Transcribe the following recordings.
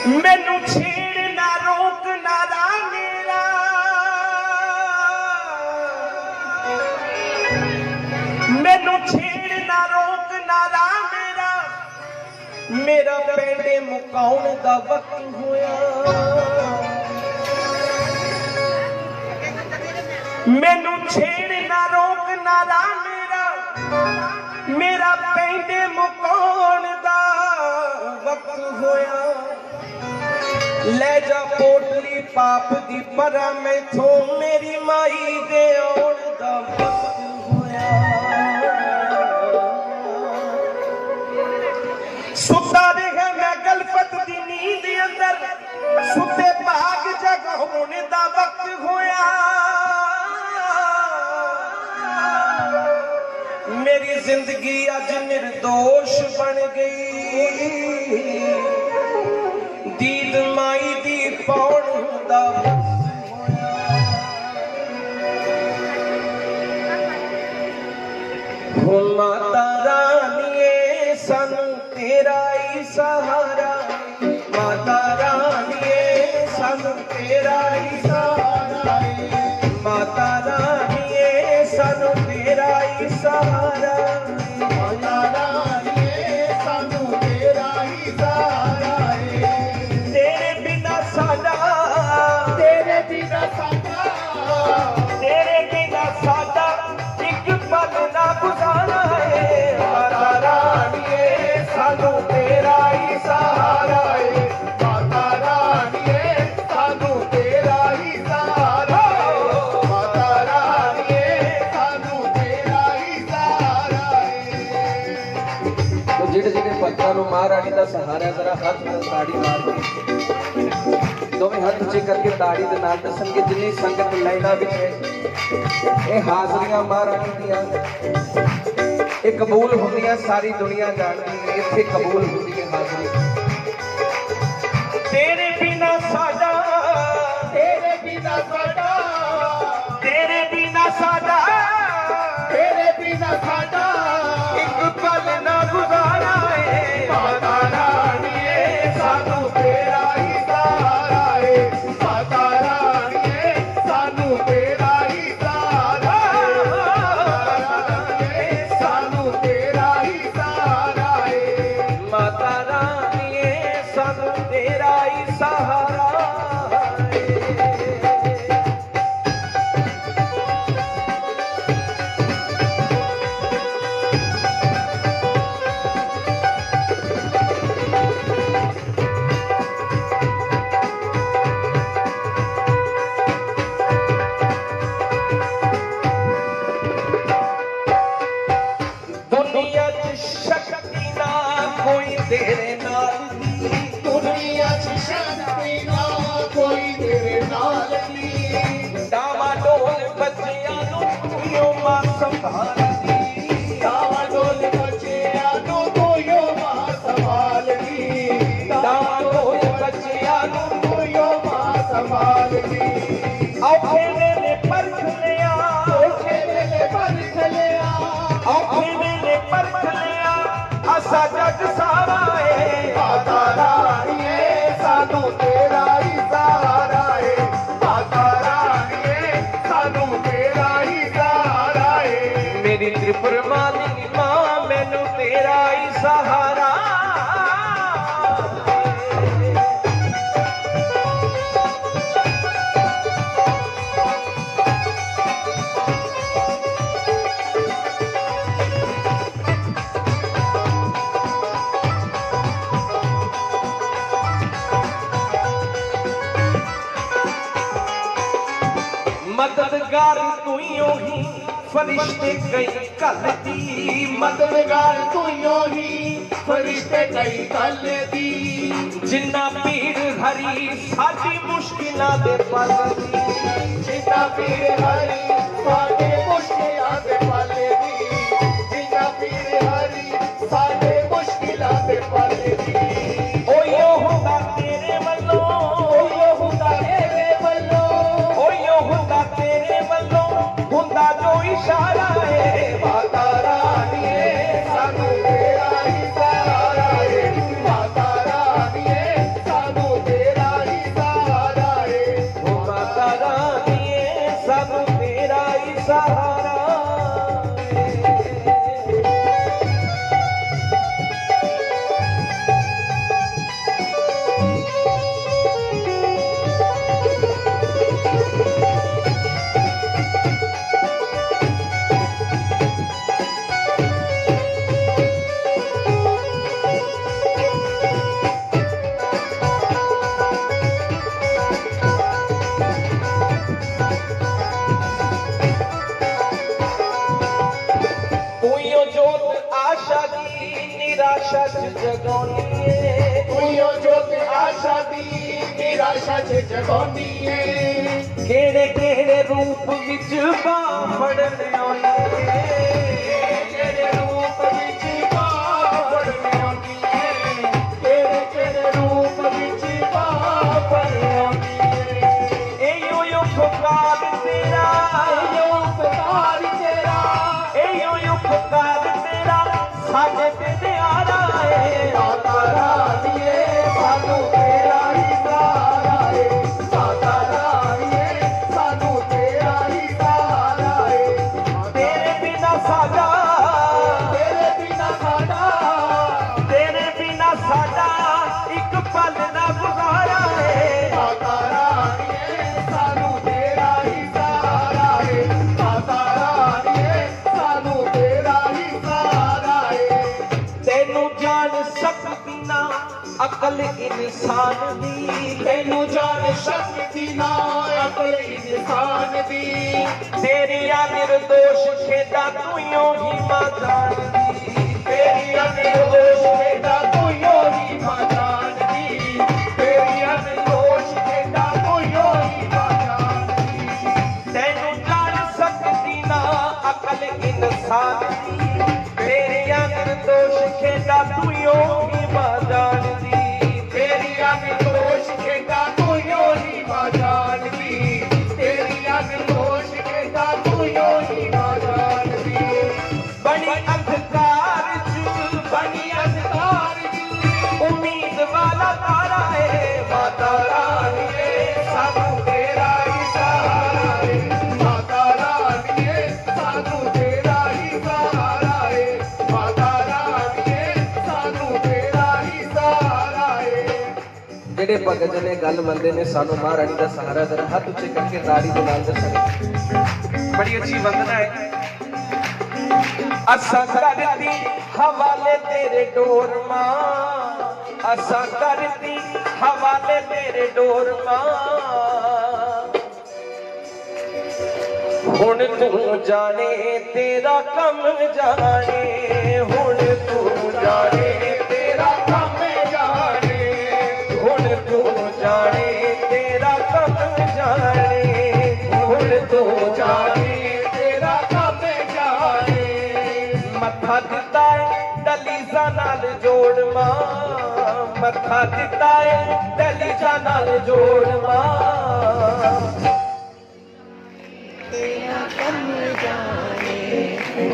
मैनू छेड़ ना रोक ना रा मेरा, मैनू छेड़ ना रोक ना रा मेरा, मेरा पेंडे मुकाउण दा वक्त होया। मैनू छेड़ ना रोक ना रा मेरा, मेरा पेंडे मुकाउण दा वक्त होया। ले जा पोटली पाप दी परा मैथों, मेरी माई दे आउण दा वक्त होया। सुता रहा मैं गलफत दी नींद अंदर, सुते भाग जगाउण दा वक्त होया। मेरी जिंदगी अज निर्दोष बन गई, दीद माई दी पौण दा हो। माता रानिए सानू तेरा ही सहारा, माता रानिए सानू तेरा ही सहारा, माता रानिए सानू तेरा ही सहारा, माता रानिए सानू तेरा ही सहारा। तेरे बिना साडा, तेरे बिना साडा, तेरे बिना साडा एक पल ना गुजारा है। माता रानिए सानू तेरा ही सहारा है, माता रानिए सानू तेरा ही सहारा, माता रानिए सानू तेरा ही सहारा है। तो जिहड़े जिहड़े भक्तां नूं महारानी दा सहारा, जरा हाथ नाल ताड़ी मार के दोवें हाथ उच्चे करके ताड़ी दे नाल दसणगे जिन्नी संगत लाइना विच है ये हाजरियां महारानी दियां ये कबूल होंदियां, सारी दुनिया जानदी है इत्थे कबूल होंदी है हाजरी। तेरे बिना साडा, तेरे बिना साडा, तेरे बिना साडा, तेरे बिना साडा एक पल ना गुजारा है। माता रानिए सानू तेरा ही सहारा है, माता रानिए सानू तेरा ही सहारा, सानू तेरा ही सहारा है, माता रानिए सानू तेरा ही सहारा है। दुनिया च शक्ति ना कोई तेरे नाल दी, दुनिया च शक्ति ना कोई तेरे नाल दी, डावाडोल बच्चियां नूं तूं मां संभालदी, डावाडोल बच्चियां नूं तूं मां संभालदी, डावाडोल बच्चियां नूं तूं मां संभालदी। औखे वेले परख लिया, औखे वेले परख लिया, औखे वेले परख लिया असा जग सारा है। माता रानिए सानू तेरा ही सहारा है, माता रानिए सानू तेरा ही सहारा है। मेरी त्रिपुर मालिनी मां मैनू तेरा ही सहारा। मददगार तू ही फरिश्ते कई कल दी, मददगार तू ही फरिश्ते कई कल दी, जिन्ना पीर हरी साडी मुश्किलां दे पल दी, जिन्ना पीर हरी साडे मुश्किलां दे पल दी, जिन्ना पीर हरी साडे मुश्किलां दे पल दी। ओयो हुंदा तेरे वल्लों, ओयो हुंदा तेरे वल्लों, ओयो हुंदा तेरे वल्लों हुंदा जो इशारा है। माता रानिए सानू तेरा ही सहारा है, माता रानिए सानू सच जगानी है केड़े केड़े रूप विच बाफड़न आउंदी है केड़े रूप विच बाफड़न आउंदी है केड़े केड़े रूप विच बाफड़न आउंदी है एयो उपकार तेरा एयो उपकार तेरा एयो उपकार तेरा साडे ते दियारा है माता रानीए सानू तेरा ही सहारा है माता रानीए सानू तेरा ही सहारा है तेरे बिना साडा तेरे बिना साडा एक पल ना गुजारा है माता रानीए सानू तेरा ही सहारा है माता रानीए सानू तेरा ही सहारा है तेनू जान सकती ना अकल इंसान दी तेनू जान सकती ना अकल इंसान दी तेरी निर्दोष खेदा तू यो ही मां जानदी तेरी निर्दोष बेटा तू यो ही मां जानदी तेरी निर्दोष बेटा तू यो ही मां जानदी तेनू जान सकती ना अकल इंसान दी तेरी निर्दोष खेदा तू यो ही मां जानदी तेरी निर्दोष बेटा तू यो ही मां जानदी तेरी निर्दोष बेटा तू यो ही मां जानदी बड़ी अंधकार बनी अंधकार उम्मीद वाला तारा है माता रानीए सानू तेरा ही सहारा है माता रानीए सानू तेरा ही सहारा है माता रानीए सानू तेरा ही सहारा है ਜਿਹੜੇ ਭਗਤ ਨੇ ਗੱਲ ਮੰਨਦੇ ਨੇ ਸਾਨੂੰ ਮਹਾਰਾਣੀ ਦਾ ਸਹਾਰਾ ਦਰ ਹੱਥ ਉੱਚੇ ਕਰਕੇ ਤਾੜੀ ਦੇ ਨਾਲ ਦੱਸਣ ਬੜੀ ਅੱਛੀ ਵੰਦਨਾ ਹੈ ਅਸਾਂ ਕਰਦੀ ਹਵਾਲੇ ਤੇਰੇ ਡੋਰ ਮਾਂ ਅਸਾਂ ਕਰਦੀ ਹਵਾਲੇ ਤੇਰੇ ਡੋਰ ਮਾਂ ਹੁਣ ਤੂੰ ਜਾਣੇ ਤੇਰਾ ਕੰਮ ਜਾਣੇ ਹੁਣ ਤੂੰ ਜਾਣੇ तेरा काम जाने ਹੁਣ ਤੂੰ ਜਾਣੇ ਤੇਰਾ ਕੰਮ ਜਾਣੇ ਹੁਣ ਤੂੰ ਜਾਣੇ तेरा काम जाने ਮੱਥਾ ਦਿੱਤਾ ਏ ਦਲੀਜ਼ਾਂ ਨਾਲ ਜੋੜ ਮਾਂ ਮੱਥਾ ਦਿੱਤਾ ਏ ਦਲੀਜ਼ਾਂ ਨਾਲ ਜੋੜ ਮਾਂ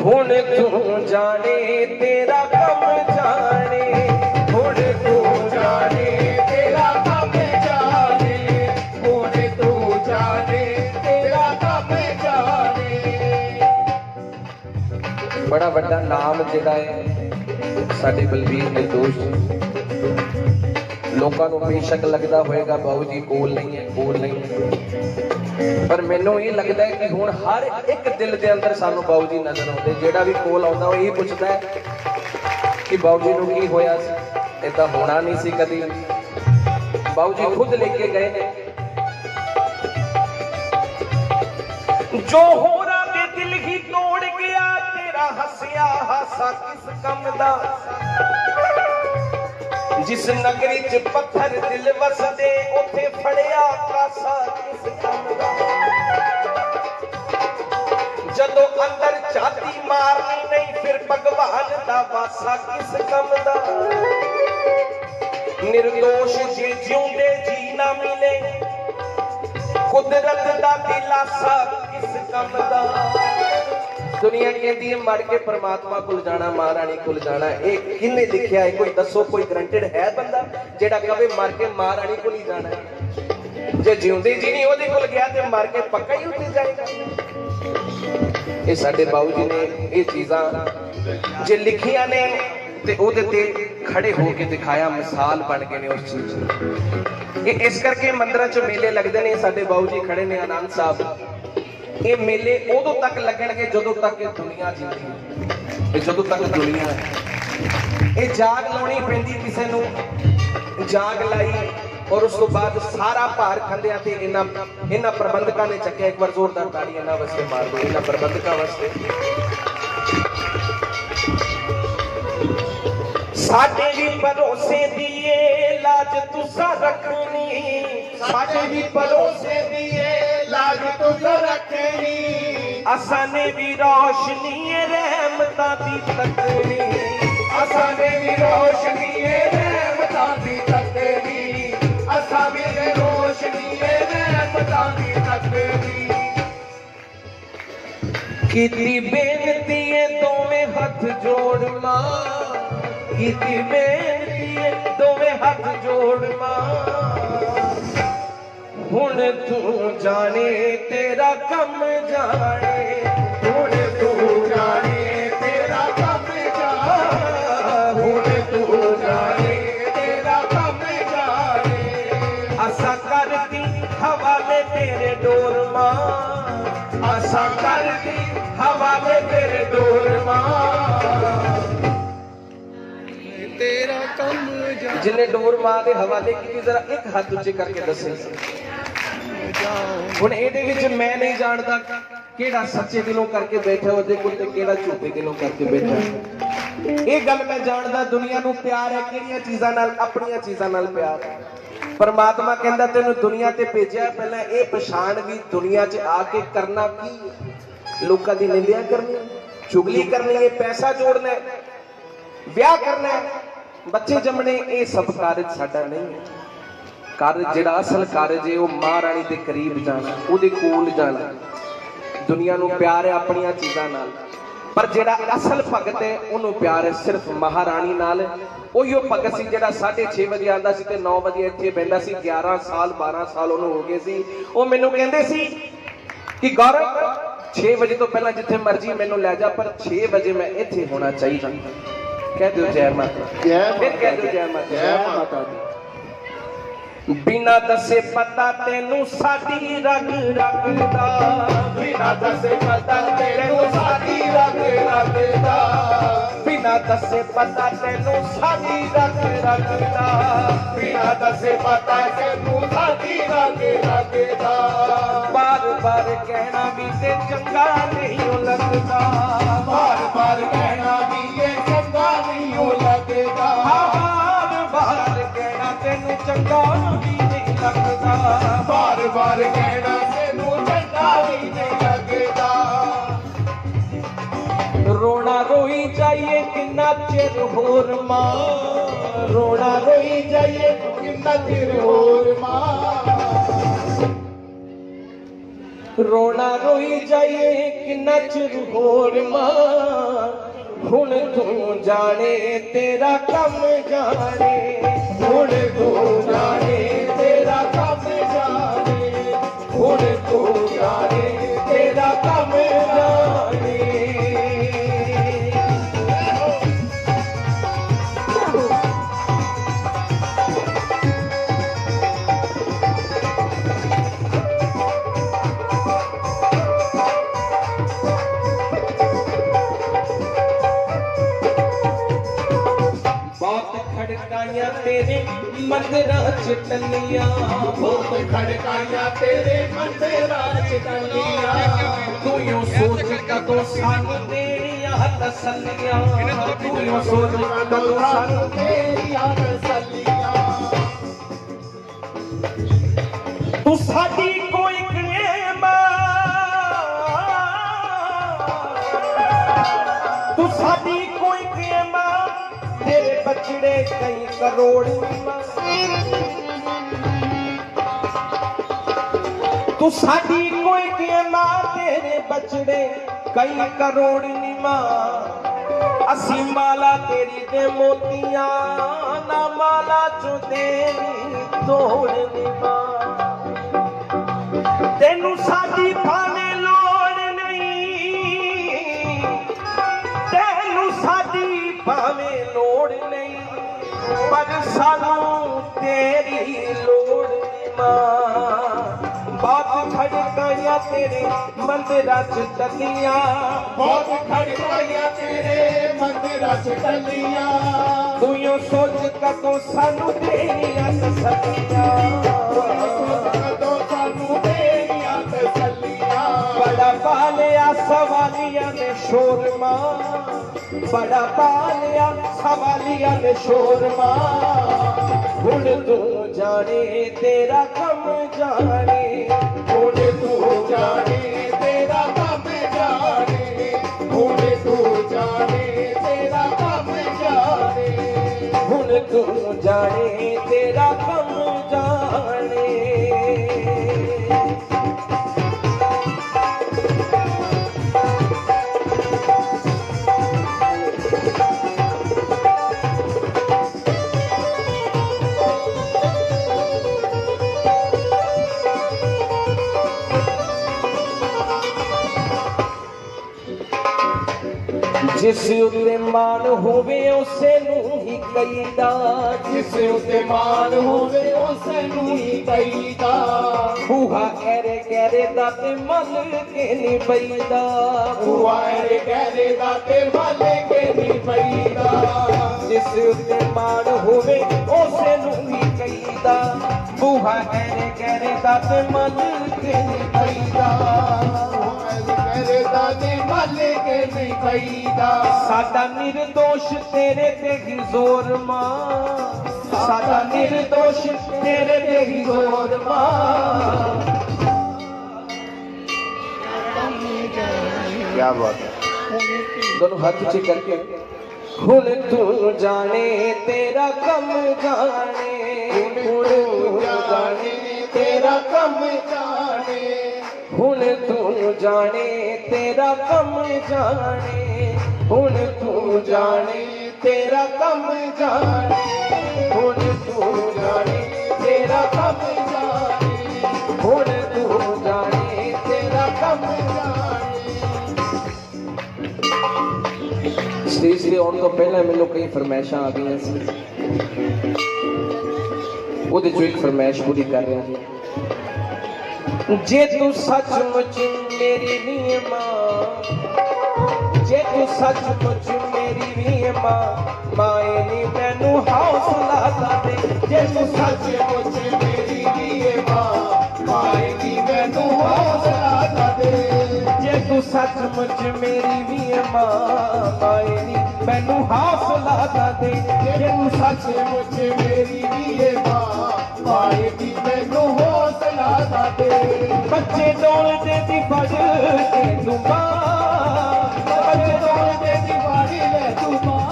ਹੁਣ ਤੂੰ ਜਾਣੇ ਤੇਰਾ ਕੰਮ ਜਾਣੇ ਹੁਣ ਤੂੰ ਜਾਣੇ तेरा काम जाने होने तू जाने तेरा काम जाने ਬੜਾ ਵੱਡਾ ਨਾਮ ਜਿਹੜਾ ਹੈ ਸਾਡੇ ਬਲਵੀਰ ਨਿਰਦੋਸ਼ ਜੀ ਲੋਕਾਂ ਨੂੰ ਬੇਸ਼ੱਕ ਲੱਗਦਾ ਹੋਏਗਾ ਬਾਊ ਜੀ ਕੋਲ ਨਹੀਂ ਹੈ ਪਰ ਮੈਨੂੰ ਇਹ ਲੱਗਦਾ ਹੈ ਕਿ ਹੁਣ ਹਰ ਇੱਕ ਦਿਲ ਦੇ ਅੰਦਰ ਸਾਨੂੰ ਬਾਊ ਜੀ ਨਜ਼ਰ ਆਉਂਦੇ ਜਿਹੜਾ ਵੀ ਕੋਲ ਆਉਂਦਾ ਉਹ ਇਹ ਪੁੱਛਦਾ ਹੈ ਕਿ ਬਾਊ ਜੀ ਨੂੰ ਕੀ ਹੋਇਆ ਸੀ ਏਦਾਂ ਹੋਣਾ ਨਹੀਂ ਸੀ ਕਦੀ ਬਾਊ ਜੀ ਖੁਦ ਲੈ ਕੇ ਗਏ ਨੇ ਜੋ ਹੋਰਾਂ ਦੇ ਦਿਲ ਹੀ ਤੋੜ ਗਿਆ ਤੇਰਾ ਹੱਸਿਆ ਹਾਸਾ ਕਿਸ ਕੰਮ ਦਾ ਜਿਸ ਨਗਰੀ ਚ ਪੱਥਰ ਦਿਲ ਵਸਦੇ ਉੱਥੇ ਫੜਿਆ ਕਾਸਾ ਕਿਸ ਕੰਮ ਦਾ ਜਦੋਂ ਅੰਦਰ ਛਾਤੀ ਮਾਰਨੀ ਨਹੀਂ ਫਿਰ ਭਗਵਾਨ ਦਾ ਵਾਸਾ ਕਿਸ ਕੰਮ ਦਾ ਨਿਰਦੋਸ਼ ਜੇ ਜਿਉਂਦੇ ਜੀ ਨਾ ਮਿਲੇ ਕੁਦਰਤ ਦਾ ਦਿਲਾਸਾ ਕਿਸ ਕੰਮ ਦਾ ਦੁਨੀਆ ਕਹਿੰਦੀ ਹੈ ਮਰ ਕੇ ਪਰਮਾਤਮਾ ਕੋਲ ਜਾਣਾ ਮਹਾਰਾਣੀ ਕੋਲ ਜਾਣਾ ਇਹ ਕਿਹਨੇ ਲਿਖਿਆ ਹੈ ਕੋਈ ਦੱਸੋ ਕੋਈ ਗਰੰਟਡ ਹੈ ਬੰਦਾ ਜਿਹੜਾ ਕਹੇ ਮਰ ਕੇ ਮਹਾਰਾਣੀ ਕੋਲ ਹੀ ਜਾਣਾ ਜੇ ਜਿਉਂਦੇ ਜੀ ਨਹੀਂ ਉਹਦੇ ਕੋਲ ਗਿਆ ਤੇ ਮਰ ਕੇ ਪੱਕਾ ਹੀ ਉੱਥੇ ਜਾਏਗਾ ਇਹ ਸਾਡੇ ਬਾਊ ਜੀ ਨੇ ਇਹ ਚੀਜ਼ਾਂ ਜੇ ਲਿਖੀਆਂ ਨੇ ਤੇ ਉਹਦੇ ਤੇ ਖੜੇ ਹੋ ਕੇ ਦਿਖਾਇਆ ਮਿਸਾਲ ਬਣ ਗਏ ਨੇ ਉਸ ਚੀਜ਼ ਦੀ ਇਹ ਇਸ ਕਰਕੇ ਮੰਦਰਾਂ 'ਚ ਮੇਲੇ ਲੱਗਦੇ ਨੇ ਸਾਡੇ ਬਾਊ ਜੀ ਖੜੇ ਨੇ ਆਨੰਦ ਸਾਹਿਬ ਇਹ ਮੇਲੇ ਉਦੋਂ ਤੱਕ ਲੱਗਣਗੇ ਜਦੋਂ ਤੱਕ ਇਹ ਦੁਨੀਆ ਜਿੰਦੀ ਹੈ ਇਹ ਜਦੋਂ ਤੱਕ ਦੁਨੀਆ ਹੈ ਇਹ ਜਾਗ ਲਾਉਣੀ ਪੈਂਦੀ ਕਿਸੇ ਨੂੰ ਜਾਗ ਲਾਈ ਔਰ ਉਸ ਤੋਂ ਬਾਅਦ ਸਾਰਾ ਭਾਰ ਖੰਦਿਆਂ ਤੇ ਇਹਨਾਂ ਪ੍ਰਬੰਧਕਾਂ ਨੇ ਚੱਕਿਆ ਇੱਕ ਵਾਰ ਜ਼ੋਰਦਾਰ ਤਾੜੀ ਇਹਨਾਂ ਵਾਸਤੇ ਮਾਰ ਦਿਓ ਇਹਨਾਂ ਪ੍ਰਬੰਧਕਾਂ ਵਾਸਤੇ ਸਾਡੇ ਵੀ ਭਰੋਸੇ ਦੀਏ लाज तुसा रखनी, साडे भी पड़ोसे दी लाज तुस रखनी, असां ने भी रोशनी रहमतां दी तकनी, असां ने भी रोशनी रहमतां दी तकनी, असां भी रोशनी रहमतां दी तकनी। कीती बेनती है दोवें हथ जोड़ मां, कीती बेनती है दोवें हथ जोड़ मां, हुण तू जाने तेरा कम जाने, हुण तू जाने तेरा कम जाने, हुण तू जाने तेरा कम जाने। असा कर दी हवाले तेरे डोर मां, असा कर दी हवाले तेरे डोर मां, तेरा कम जाने। जिन्हें डोर मां दे हवाले की जरा एक हाथ उच्चे करके दसे। ਹੁਣ ਇਹਦੇ ਵਿੱਚ ਮੈਂ ਨਹੀਂ ਜਾਣਦਾ ਕਿਹੜਾ ਸੱਚੇ ਦਿਲੋਂ ਕਰਕੇ ਬੈਠਾ ਉਹਦੇ ਕੋਲ ਤੇ ਕਿਹੜਾ ਝੂਠੇ ਦਿਲੋਂ ਕਰਕੇ ਬੈਠਾ। ਇਹ ਗੱਲ ਮੈਂ ਜਾਣਦਾ ਦੁਨੀਆ ਨੂੰ ਪਿਆਰ ਹੈ ਕਿਹੜੀਆਂ ਚੀਜ਼ਾਂ ਨਾਲ, ਆਪਣੀਆਂ ਚੀਜ਼ਾਂ ਨਾਲ ਪਿਆਰ ਹੈ। ਪਰਮਾਤਮਾ ਕਹਿੰਦਾ ਤੈਨੂੰ ਦੁਨੀਆ ਤੇ ਭੇਜਿਆ, ਪਹਿਲਾਂ ਇਹ ਪਛਾਣ ਵੀ ਦੁਨੀਆ 'ਚ ਆ ਕੇ ਕਰਨਾ ਕੀ ਹੈ। ਲੋਕਾਂ ਦੀ ਨਿੰਦਿਆ ਕਰਨੀ, ਚੁਗਲੀ ਕਰਨੀ ਹੈ, ਪੈਸਾ ਜੋੜਨਾ ਹੈ, ਵਿਆਹ ਕਰਨਾ ਹੈ, ਬੱਚੇ ਜੰਮਣੇ, ਇਹ ਸਭ ਕਾਰਜ ਸਾਡਾ ਨਹੀਂ ਹੈ। ਕਾਰਜ ਜਿਹੜਾ ਅਸਲ ਕਾਰਜ ਹੈ ਉਹ ਮਹਾਰਾਣੀ ਦੇ ਕਰੀਬ ਜਾਣਾ, ਉਹਦੇ ਕੋਲ ਜਾਣਾ। ਦੁਨੀਆ ਨੂੰ ਪਿਆਰ ਹੈ ਆਪਣੀਆਂ ਚੀਜ਼ਾਂ ਨਾਲ, ਪਰ ਜਿਹੜਾ ਅਸਲ ਭਗਤ ਹੈ ਉਹਨੂੰ ਪਿਆਰ ਹੈ ਸਿਰਫ ਮਹਾਰਾਣੀ ਨਾਲ। ਉਹੀਓ ਭਗਤ ਸੀ ਜਿਹੜਾ 6:30 ਵਜੇ ਆਉਂਦਾ ਸੀ ਤੇ 9 ਵਜੇ ਇੱਥੇ ਬਹਿੰਦਾ ਸੀ। 11 ਸਾਲ 12 ਸਾਲ ਉਹਨੂੰ ਹੋ ਗਏ ਸੀ। ਉਹ ਮੈਨੂੰ ਕਹਿੰਦੇ ਸੀ ਕਿ ਗੌਰਵ 6 ਵਜੇ ਤੋਂ ਪਹਿਲਾਂ ਜਿੱਥੇ ਮਰਜ਼ੀ ਮੈਨੂੰ ਲੈ ਜਾ, ਪਰ 6 ਵਜੇ ਮੈਂ ਇੱਥੇ ਹੋਣਾ ਚਾਹੀਦਾ। ਕਹਿ ਦਿਓ ਜੈ ਮਾਤਾ, ਫਿਰ ਕਹਿ ਦਿਓ ਜੈ ਮਾਤਾ, ਜੈ ਮਾਤਾ ਦੀ। बिना दसे पता तेनू साडी रग रग दा, बिना दसे पता तेनू साडी रग रग दा, बिना दसे पता तेनू साडी रग रग दा, बिना दसे पता तेनू साडी रग रग दा। बार बार कहना भी ते चंगा नहीं लगदा, बार बार कहना भी ये चंगा नहीं लगदा, बार बार कहना तेनू चंगा भी नहीं लगदा, बार बार कहना तेनू चंगा भी नहीं लगदा। रोना रोई जाइए किन्ना चिर होर मां, रोना रोई जाइए किन्ना चिर होर मां, रोना रोई जाइए किन्ना चिर होर मां, हुण तू जाने तेरा कम जाने, हुण तू जाने तेरा कम जाने, हुण तू जाने तेरा कम जाने। खड़काइयां तेरे मंदिरां च टल्लियां, बहुत खड़काइयां तेरे मंदिरां च टल्लियां, तू यूं सोच कदों सानू तेरियां तसल्लियां, तू यूं सोच कदों सानू तेरियां तसल्लियां। तू साडी कोई नेमत, तू साडी कोई नेमत, तेरे बछड़े कई करोड़ तू साडी कोई कीमत, तेरे बछड़े कई करोड़ निमा, असी माला तेरी दे मोतियां ना माला चो देनी तोड़ निमा, तेनू साडी भावे लोड़ नहीं, तेनू साडी भावे लोड़ नहीं, पर सानू तेरी लोड़ मां। बहुत खड़काइयां तेरे मंदिरां च टल्लियां, बहुत खड़काइयां तेरे मंदिरां च टल्लियां, तू यूं सोच कदों सानू तेरियां तसल्लियां, कदों सानू तेरियां तसल्लियां। बड़ा पालिया सवालिया ने शोर मां, बड़ा पालिया सवालिया ने शोर मां, हुण तू जाने तेरा कम जाने, हुण तू जाने तेरा कम जाने, हुण तू जाने तेरा कम जाने, हुण तू जाने तेरा कम जाने। जिस उत्ते मान होवे उसे नूं ही कईदा, जिस उत्ते मान होवे उसे नूं ही कईदा, बूहा गहरे गहरे दा ते मल के नी पईदा, बूहा गहरे गहरे दा ते मल के नी पईदा। जिस उत्ते मान होवे उसे नूं ही कईदा, बूहा गहरे गहरे दा ते मल के नी पईदा, गहरे दा ते मल के नी पईदा। साडा निर्दोष तेरे ते ही जोर मां, साडा निर्दोष तेरे ते ही जोर मां। क्या बात है। दोनों हाथ ऊंचे करके, हुण तू जाने तेरा कम जाने, हुण तू जाने तेरा कम जाने, हुण तू जाने तेरा कम जाने, हुण तू जाने तेरा कम जाने, हुण तू जाने तेरा कम जाने, हुण तू जाने तेरा कम जाने। स्टेज ਤੇ ਆਉਣ ਤੋਂ ਪਹਿਲਾਂ ਮੈਨੂੰ ਕਈ ਫਰਮਾਇਸ਼ਾਂ ਆ ਗਈਆਂ ਸੀ, ਉਹਦੇ ਚੋਂ ਇੱਕ ਫਰਮਾਇਸ਼ ਪੂਰੀ ਕਰ ਰਿਹਾ ਜੀ। ਜੇ ਤੂੰ ਸੱਚਮੁੱਚ ਮੇਰੀ ਵੀ ਮਾਂ, ਜੇ ਤੂੰ ਸੱਚਮੁੱਚ ਮੇਰੀ ਵੀ ਮਾਂ, ਮਾਏ ਨੀ ਮੈਨੂੰ ਹੌਸਲਾ ਲਾ ਦੇ। ਜੇ ਤੂੰ सचमुच मेरी भी मां, माए नी मैनू हौसला ला दे। ਜੇ ਤੂੰ ਸੱਚਮੁੱਚ ਮੇਰੀ ਵੀ ਮਾਂ, ਮਾਏ ਨੀ ਮੈਨੂੰ ਹੌਸਲਾ ਲਾ ਦੇ। जे तू सचमुच मेरी भी मां, माए नी मैनू हौसला ला दे। ਬੱਚੇ ਡੋਲਦੇ ਦੀ ਫੜ ਕੇ ਤੂੰ ਮਾਂ, ਬੱਚੇ ਡੋਲਦੇ ਦੀ बाड़ी ले तू मां,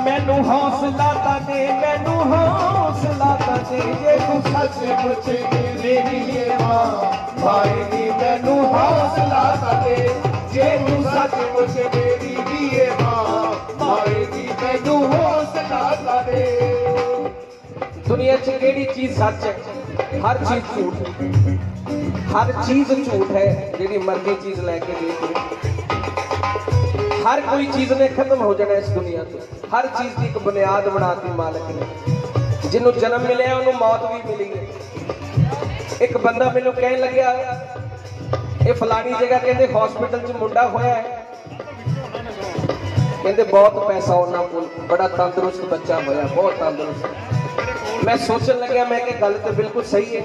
ਮੈਨੂੰ ਹੌਸਲਾ ਤਾਂ ਦੇ, ਮੈਨੂੰ ਹੌਸਲਾ ਤਾਂ ਦੇ। ਜੇ ਤੂੰ सचमुच मेरी भी मां, माए नी मैनू हौसला ला दे। जे तू सचमुच मेरी भी मां, माए नी मैनू हौसला ला दे। ਦੁਨੀਆ 'ਚ ਕਿਹੜੀ ਚੀਜ਼ ਸੱਚ ਹੈ? ਹਰ ਚੀਜ਼ ਝੂਠ ਹੈ, ਹਰ ਚੀਜ਼ ਝੂਠ ਹੈ। ਜਿਹੜੀ ਮਰਜ਼ੀ ਚੀਜ਼ ਲੈ ਕੇ ਦੇਖ ਲਓ, ਹਰ ਕੋਈ ਚੀਜ਼ ਨੇ ਖਤਮ ਹੋ ਜਾਣਾ ਇਸ ਦੁਨੀਆ ਤੋਂ। ਹਰ ਚੀਜ਼ ਦੀ ਇੱਕ ਬੁਨਿਆਦ ਬਣਾਤੀ ਮਾਲਕ ਨੇ। ਜਿਹਨੂੰ ਜਨਮ ਮਿਲਿਆ ਉਹਨੂੰ ਮੌਤ ਵੀ ਮਿਲੀ ਹੈ। ਇੱਕ ਬੰਦਾ ਮੈਨੂੰ ਕਹਿਣ ਲੱਗਿਆ, ਇਹ ਫਲਾਣੀ ਜਗ੍ਹਾ ਕਹਿੰਦੇ ਹਸਪੀਟਲ 'ਚ ਮੁੰਡਾ ਹੋਇਆ ਹੈ, ਕਹਿੰਦੇ ਬਹੁਤ ਪੈਸਾ ਉਹਨਾਂ ਕੋਲ, ਬੜਾ ਤੰਦਰੁਸਤ ਬੱਚਾ ਹੋਇਆ, ਬਹੁਤ ਤੰਦਰੁਸਤ। ਮੈਂ ਸੋਚਣ ਲੱਗਿਆ, ਮੈਂ ਕਿ ਗੱਲ ਤਾਂ ਬਿਲਕੁਲ ਸਹੀ ਹੈ।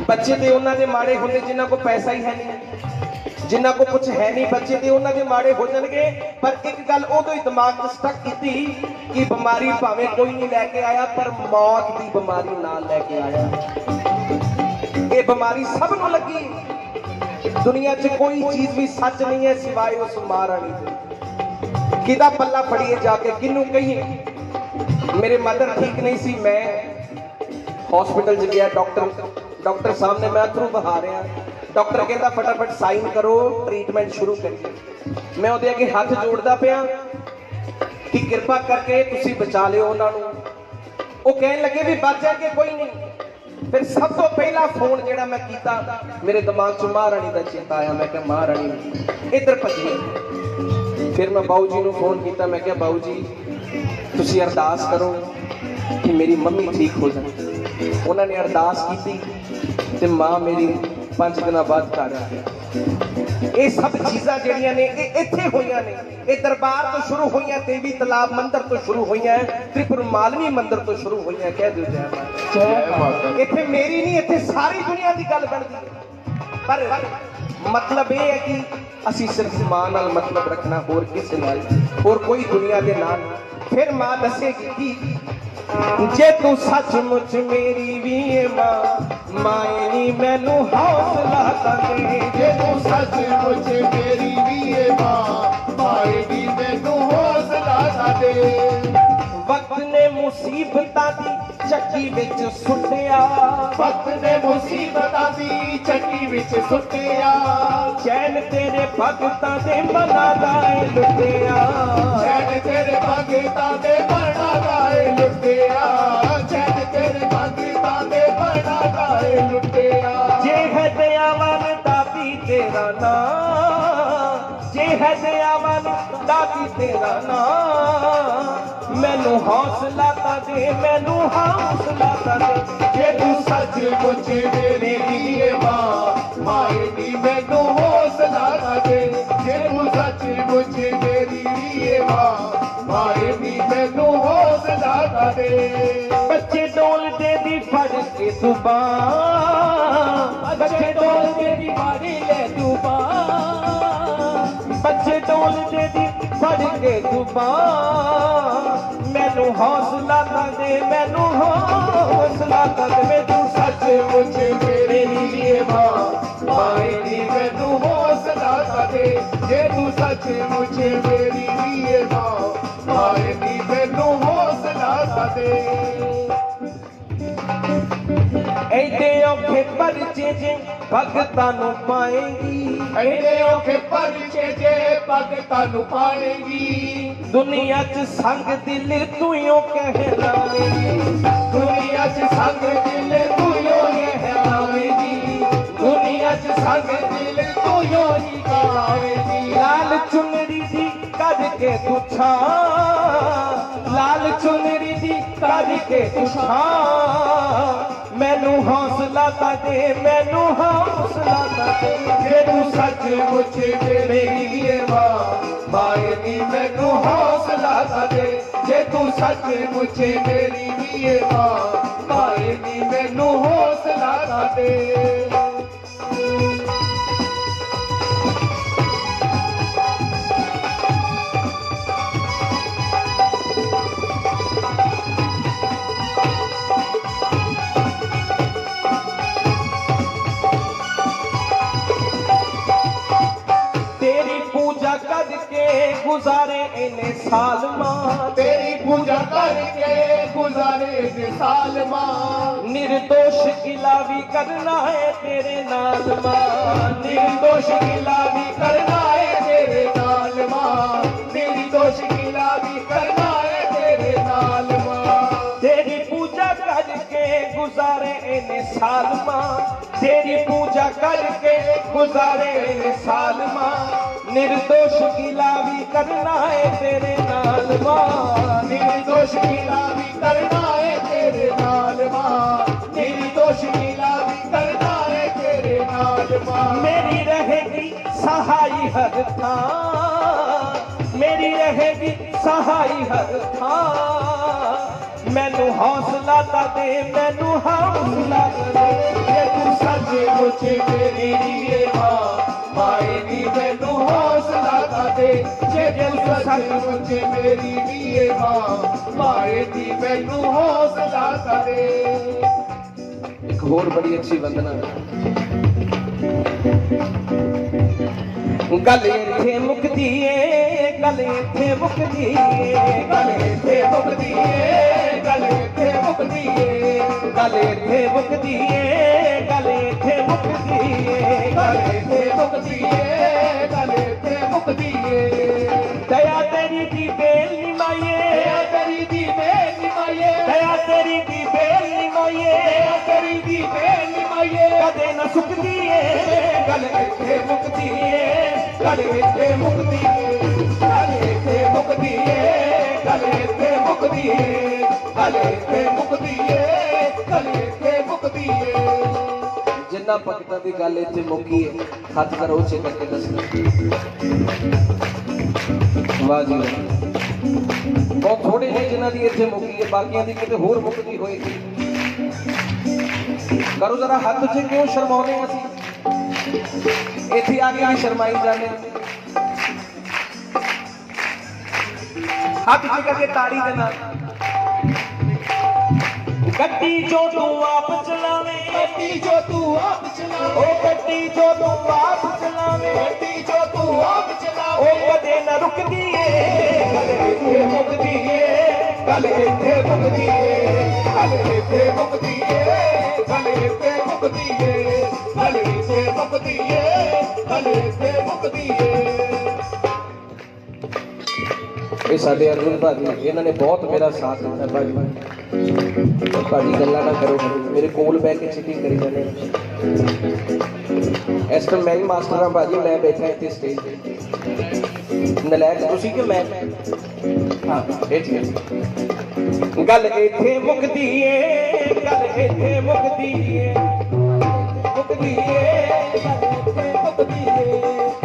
ਬੱਚੇ ਤੇ ਉਹਨਾਂ ਦੇ ਮਾੜੇ ਹੁੰਦੇ ਜਿਨ੍ਹਾਂ ਕੋਲ ਪੈਸਾ ਹੀ ਹੈ ਨਹੀਂ, ਜਿਨ੍ਹਾਂ ਕੋਲ ਕੁਝ ਹੈ ਨਹੀਂ, ਬੱਚੇ ਤੇ ਉਹਨਾਂ ਦੇ ਮਾੜੇ ਹੋ ਜਾਣਗੇ। ਪਰ ਇੱਕ ਗੱਲ ਉਦੋਂ ਹੀ ਦਿਮਾਗ 'ਚ ਸਟਕ ਕੀਤੀ ਕਿ ਬਿਮਾਰੀ ਭਾਵੇਂ ਕੋਈ ਨਹੀਂ ਲੈ ਕੇ ਆਇਆ, ਪਰ ਮੌਤ ਦੀ ਬਿਮਾਰੀ ਨਾਲ ਲੈ ਕੇ ਆਇਆ। ਇਹ ਬਿਮਾਰੀ ਸਭ ਨੂੰ ਲੱਗੀ। ਦੁਨੀਆ 'ਚ ਕੋਈ ਚੀਜ਼ ਵੀ ਸੱਚ ਨਹੀਂ ਹੈ ਸਿਵਾਏ ਉਸ ਮਹਾਰਾਣੀ ਦੇ। ਕਿਹਦਾ ਪੱਲਾ ਫੜੀਏ ਜਾ ਕੇ, ਕਿਹਨੂੰ ਕਹੀਏ? ਮੇਰੇ ਮਦਰ ਠੀਕ ਨਹੀਂ ਸੀ, ਮੈਂ ਹਸਪੀਟਲ 'ਚ ਗਿਆ। ਡਾਕਟਰ ਸਾਹਮਣੇ ਮੈਂ ਅਥਰੂ ਬਹਾ ਰਿਹਾ। ਡਾਕਟਰ ਕਹਿੰਦਾ ਫਟਾਫਟ ਸਾਈਨ ਕਰੋ, ਟ੍ਰੀਟਮੈਂਟ ਸ਼ੁਰੂ ਕਰੀਏ। ਮੈਂ ਉਹਦੇ ਅੱਗੇ ਹੱਥ ਜੋੜਦਾ ਪਿਆ ਕਿ ਕਿਰਪਾ ਕਰਕੇ ਤੁਸੀਂ ਬਚਾ ਲਿਓ ਉਹਨਾਂ ਨੂੰ। ਉਹ ਕਹਿਣ ਲੱਗੇ ਵੀ ਬਚ ਜਾਣਗੇ, ਕੋਈ ਨਹੀਂ। ਫਿਰ ਸਭ ਤੋਂ ਪਹਿਲਾ ਫੋਨ ਜਿਹੜਾ ਮੈਂ ਕੀਤਾ, ਮੇਰੇ ਦਿਮਾਗ 'ਚ ਮਹਾਰਾਣੀ ਦਾ ਚੇਤਾ ਆਇਆ। ਮੈਂ ਕਿਹਾ ਮਹਾਰਾਣੀ ਇੱਧਰ ਭੱਜੀ। ਫਿਰ ਮੈਂ ਬਾਊ ਜੀ ਨੂੰ ਫੋਨ ਕੀਤਾ। ਮੈਂ ਕਿਹਾ ਬਾਊ ਜੀ ਤੁਸੀਂ ਅਰਦਾਸ ਕਰੋ ਕਿ ਮੇਰੀ ਮੰਮੀ ਠੀਕ ਹੋ ਜਾਵੇ। ਉਹਨਾਂ ਨੇ ਅਰਦਾਸ ਕੀਤੀ ਤੇ ਮਾਂ ਮੇਰੀ 5 ਦਿਨਾਂ ਬਾਅਦ ਘਰ ਆ ਗਈ। ਇਹ ਸਭ ਚੀਜ਼ਾਂ ਜਿਹੜੀਆਂ ਨੇ ਇਹ ਇੱਥੇ ਹੋਈਆਂ ਨੇ। ਇਹ ਦਰਬਾਰ ਤੋਂ ਸ਼ੁਰੂ ਹੋਈਆਂ, ਦੇਵੀ ਤਲਾਬ ਮੰਦਿਰ ਤੋਂ ਸ਼ੁਰੂ ਹੋਈਆਂ, ਤ੍ਰਿਪੁਰ ਮਾਲਵੀ ਮੰਦਿਰ ਤੋਂ ਸ਼ੁਰੂ ਹੋਈਆਂ। ਕਹਿ ਦਿਓ ਜੈ ਮਾਤਾ। ਇੱਥੇ ਮੇਰੀ ਨਹੀਂ, ਇੱਥੇ ਸਾਰੀ ਦੁਨੀਆ ਦੀ ਗੱਲ ਬਣਦੀ ਹੈ। ਪਰ ਮਤਲਬ ਇਹ ਹੈ ਕਿ ਅਸੀਂ ਸਿਰਫ ਮਾਂ ਨਾਲ ਮਤਲਬ ਰੱਖਣਾ, ਹੋਰ ਕਿਸੇ ਨਾਲ, ਹੋਰ ਕੋਈ ਦੁਨੀਆ ਦੇ ਨਾਲ। ਫਿਰ ਮਾਂ ਦੱਸੇਗੀ ਕਿ जे तू सचमुच मेरी भी है मां माए नी मैनू हौसला दे जे तू सचमुच मेरी भी है मां माए नी मैनू हौसला दे वक्त ने मुसीबतां दी ਚੱਕੀ ਵਿੱਚ ਸੁੱਟਿਆ वक्त ने मुसीबतां दी ਚੱਕੀ ਵਿੱਚ ਸੁੱਟਿਆ ਚੈਨ ਤੇਰੇ ਭਗਤਾਂ ਦੇ ਮਨਾਂ ਦਾ ਏ ਲੁੱਟਿਆ ਚੈਨ ਤੇਰੇ ਭਗਤਾਂ ਦੇ ਮਨਾਂ ਦਾ ਏ ਲੁੱਟਿਆ ਚੈਨ ਤੇਰੇ ਭਗਤਾਂ ਦੇ ਮਨਾਂ ਦਾ ਏ ਲੁੱਟਿਆ ਜੇ ਹੈ ਦਇਆਵਾਨ ਦਾਤੀ ਤੇਰਾ ਨਾਂ ਜੇ ਹੈ ਦਇਆਵਾਨ ਦਾਤੀ ਤੇਰਾ ਨਾਂ मैनू हौसला ता दे मैनू हौसला ता दे जे तू सचमुच मेरी लिए मां माए नी मैनू हौसला दे जे तू सचमुच मेरी लिए मां माए नी मैनू हौसला दे बच्चे डोलदे दी फड़ के तू बां बच्चे डोलदे दी फड़ ले तू बां बच्चे डोलदे दी फड़ के तू बां मैनू हौसला ता दे मैनू हौसला ता दे मैं तू सचमुच मेरे लिए मां माए नी मैनू हौसला दे जे तू सचमुच मेरी लिए मां माए नी मैनू हौसला दे ऐडे औखे परचे जे भगतां नू पाएगी ऐडे औखे परचे जे भगतां नू पाएगी दुनिया च संग दिल तू यो कहलावेगी दुनिया च संग दिल तू यो कहलावेगी दुनिया च संग दिल तू यो ही कहलावेगी लाल चुनरी दी कद के तू छा लाल चुनरी दी कद के तू छा मैनू हौसला ता दे मैनू हौसला ता दे जे तू सचमुच मेरे लिए मां माए नी मैनू हौसला दे जे तू सचमुच मेरी लिए मां माए नी मैनू हौसला दे गुजारे इन्हें साल मां तेरी पूजा करके गुजारे साल मां निर्दोष गिला भी करना है तेरे नाल मां निर्दोष गिला भी करना है तेरे नाल मां निर्दोष गिला भी करना है तेरे नाल मां तेरी पूजा करके गुजारे इन्हें साल मां तेरी पूजा करके गुजारे इन्हें साल मां निर्दोष गिला भी करना है तेरे नाल मां निर्दोष गिला भी करना है तेरे नाल मां निर्दोष गिला भी करना है तेरे नाल मां मेरी रहेगी सहाई हर था मेरी रहेगी सहाई हर था मैनू हौसला ता दे मैनू हौसला दे ये तू सचमुच मेरी लिए मां माए नी मैनू हौसला दे जे तू सचमुच मेरी लिए मां माए नी मैनू हौसला दे एक होर बड़ी अच्छी वंदना गल इत्थे मुकदी ए गल इत्थे मुकदी ए गल इत्थे मुकदी ए गल इत्थे मुकदी ए गल इत्थे मुकदी ए गल इत्थे मुकदी ए गल इत्थे मुकदी ए गल इत्थे मुकदी ए दया तेरी दी बेल निमाइए दया तेरी दी बेल निमाइए दया तेरी दी बेल निमाइए दया तेरी दी बेल निमाइए कदे न सुकदी ए गल इत्थे मुकदी ए गल इत्थे मुकदी ए गल इत्थे मुकदी ए गल इत्थे मुकदी ए गल इत्थे मुकदी ए गल इत्थे मुकदी ए जिन्ना भगतां दी गल इत्थे मुक्की है हथ करो उचे करके दसना वाह जी वाह बहुत थोड़े ने जिन्हां दी इत्थे मुक्की है बाकियां दी किते होर मुक्कदी होएगी करो जरा हाथ उचे क्यों शर्माउने असीं इत्थे आके भी शर्माई जाने हाथ उचे करके ताड़ी दे नाल गड्डी जो तू आप चलावे, गड्डी जो तू आप चलावे, ओ गड्डी जो तू आप चलावे, गड्डी जो तू आप चलावे, ओ कदे न रुकदी ए गल इत्थे मुकदी ए, गल इत्थे मुकदी ए, गल इत्थे मुकदी ए, गल इत्थे मुकदी ए, गल इत्थे मुकदी ए, गल इत्थे मुकदी ए। ਇਹ ਸਾਡੇ ਅਰਜੁਨ ਭਾਜੀ ਇਹਨਾਂ ਨੇ ਬਹੁਤ ਮੇਰਾ ਸਾਥ ਦਿੱਤਾ ਭਾਜੀ। ਭਾਜੀ ਗੱਲਾਂ ਨਾ ਕਰੋ, ਮੇਰੇ ਕੋਲ ਬਹਿ ਕੇ ਚੀਟਿੰਗ ਕਰੀ ਜਾਂਦੇ ਨੇ। ਇਸ ਟਾਈਮ ਮੈਂ ਹੀ ਮਾਸਟਰ ਹਾਂ ਭਾਜੀ, ਮੈਂ ਬੈਠਾ ਇੱਥੇ ਸਟੇਜ ਤੇ। ਨਲਾਇਕ ਤੁਸੀਂ ਕਿ ਮੈਂ? ਹਾਂ ਇਹ ਠੀਕ ਹੈ। ਗੱਲ ਇੱਥੇ ਮੁੱਕਦੀ ਏ, ਗੱਲ ਇੱਥੇ ਮੁੱਕਦੀ ਏ, ਮੁੱਕਦੀ ਏ, ਗੱਲ ਇੱਥੇ ਮੁੱਕਦੀ ਏ।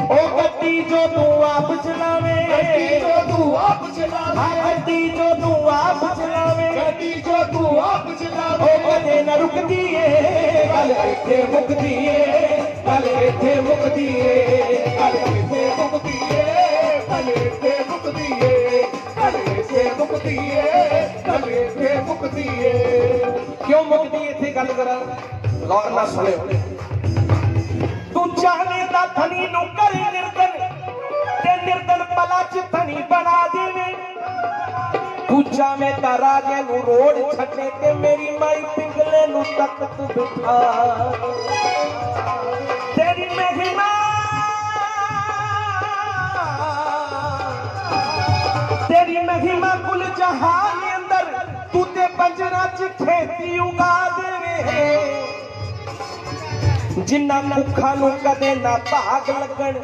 ਉਹ ਗੱਡੀ ਜੋ ਤੂੰ ਆਪ ਚਲਾਵੇ, गड्डी जो तू आप चलावे, गड्डी जो तू आप चलावे, गड्डी जो तू आप चलावे, ओ कदे न रुकदी ए गल इत्थे मुकदी ए, गल इत्थे मुकदी ए, गल इत्थे मुकदी ए, गल इत्थे मुकदी ए, गल इत्थे मुकदी ए, गल इत्थे मुकदी ए। क्यों मुकदी इत्थे गल करा गौर नाल सुनियो। तू चाहने दा धनी नू करे निर्धन ते निर्धन पला च धनी बना देवे, तू चाहे ता राजे नू रोड छड्डे ते मेरी माई पिंगले नू तख्त बिठा। तेरी महिमा तेरी महिमा कुल जहान अंदर, तू ते पंजरा च खेती उगा देवे। जिन्ना भुखा नू कदे ना भाग लगन,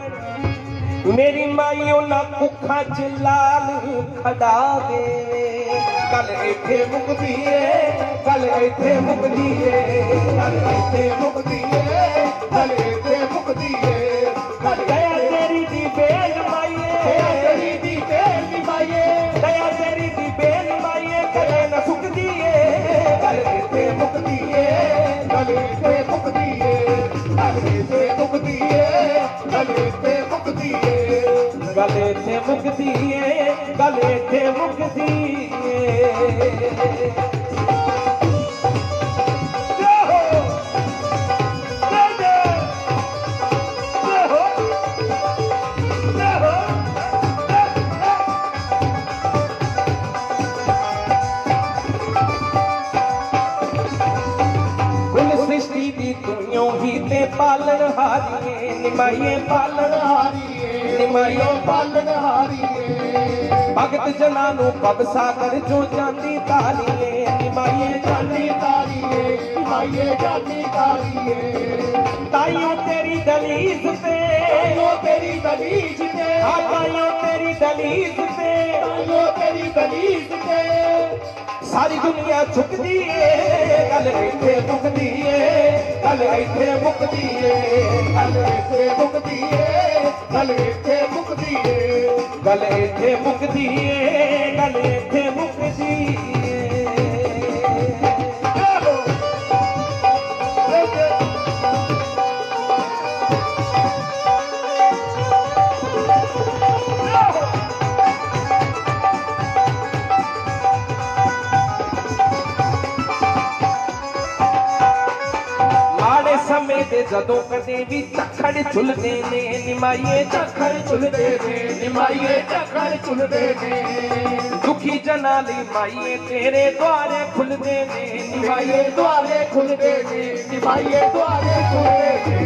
मेरी माई उन्हां भुखा च लाल खड़ा दे। गल इत्थे मुकदी ए, गल इत्थे मुकदी ए, गल इत्थे मुकदी ए, गल इत्थे मुकदी ए, गल दया तेरी दी बेल माईए, तेरी दी बेल माईए, दया तेरी दी बेल माईए, कदे न सुकदी ए गल इत्थे मुकदी ए, गल इत्थे मुकदी ए, गल इत्थे मुकदी ए, गल इत्थे मुकदी ए। गल इत्थे मुकदी ए, गल इत्थे मुकदी ए। पालन हारिए निमाइए पालन हारिए, निमाइए पालन हारिए, भगत जना नू पग सागर जो जांदी तारिए निमाइए जानी तारिए, निमाइए जानी तारिए। ताइयों तेरी दलीज पे, ताइयों तेरी दलीज पे, ताइयों तेरी दलीज पे, ताइयों तेरी दलीज पे, सारी दुनिया झुकदी ए गल इत्थे मुकदी ए, गल इत्थे मुकदी ए, गल इत्थे मुकदी ए, गल इत्थे मुकदी ए, गल इत्थे मुकदी ए, गल इत्थे मुकदी ए। समय ते जदों कदे भी झक्खड़ झुलदे ने निमाइए झक्खड़ झुलदे ने निमाइए झक्खड़ झुलदे ने, दुखी जना लई माइए तेरे द्वारे खुलदे ने निमाइए द्वारे खुलदे ने, निमाइए द्वारे खुलदे ने।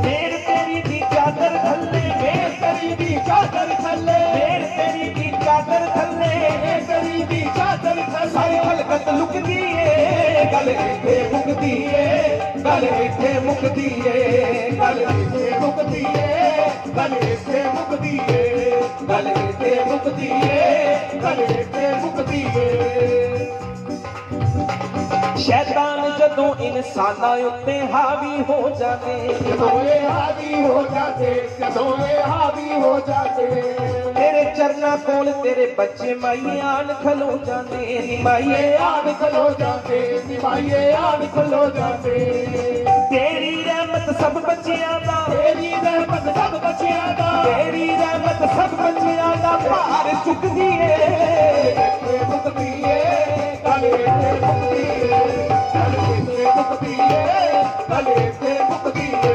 मेर तेरी दी चादर थल्ले, मेर तेरी दी चादर थल्ले, मेर तेरी दी चादर थल्ले, मेर तेरी दी चादर थल्ले, सारी खलकत लुकदी ए गल इत्थे मुकदी ए, गल इत्थे मुकदी ए, गल इत्थे मुकदी ए, गल इत्थे मुकदी ए, गल इत्थे मुकदी ए, गल इत्थे मुकदी ए। शैतान जदों इंसानां उत्ते हावी हो जाते, जदों ये हावी हो जाते, जदों ये हावी हो जाते, तेरे चरना कोल तेरे बच्चे माइए आन खलो जाते निमाइए आन खलो जाते, निमाइए आन खलो जाते। तेरी रहमत सब बच्चियां दा, तेरी रहमत सब बच्चियां दा, तेरी रहमत सब बच्चियां दा भार चुकदी ए, इत्थे मुकदी ए, गल इत्थे मुकदी है, गल इत्थे मुकदी है, गल इत्थे मुकदी है,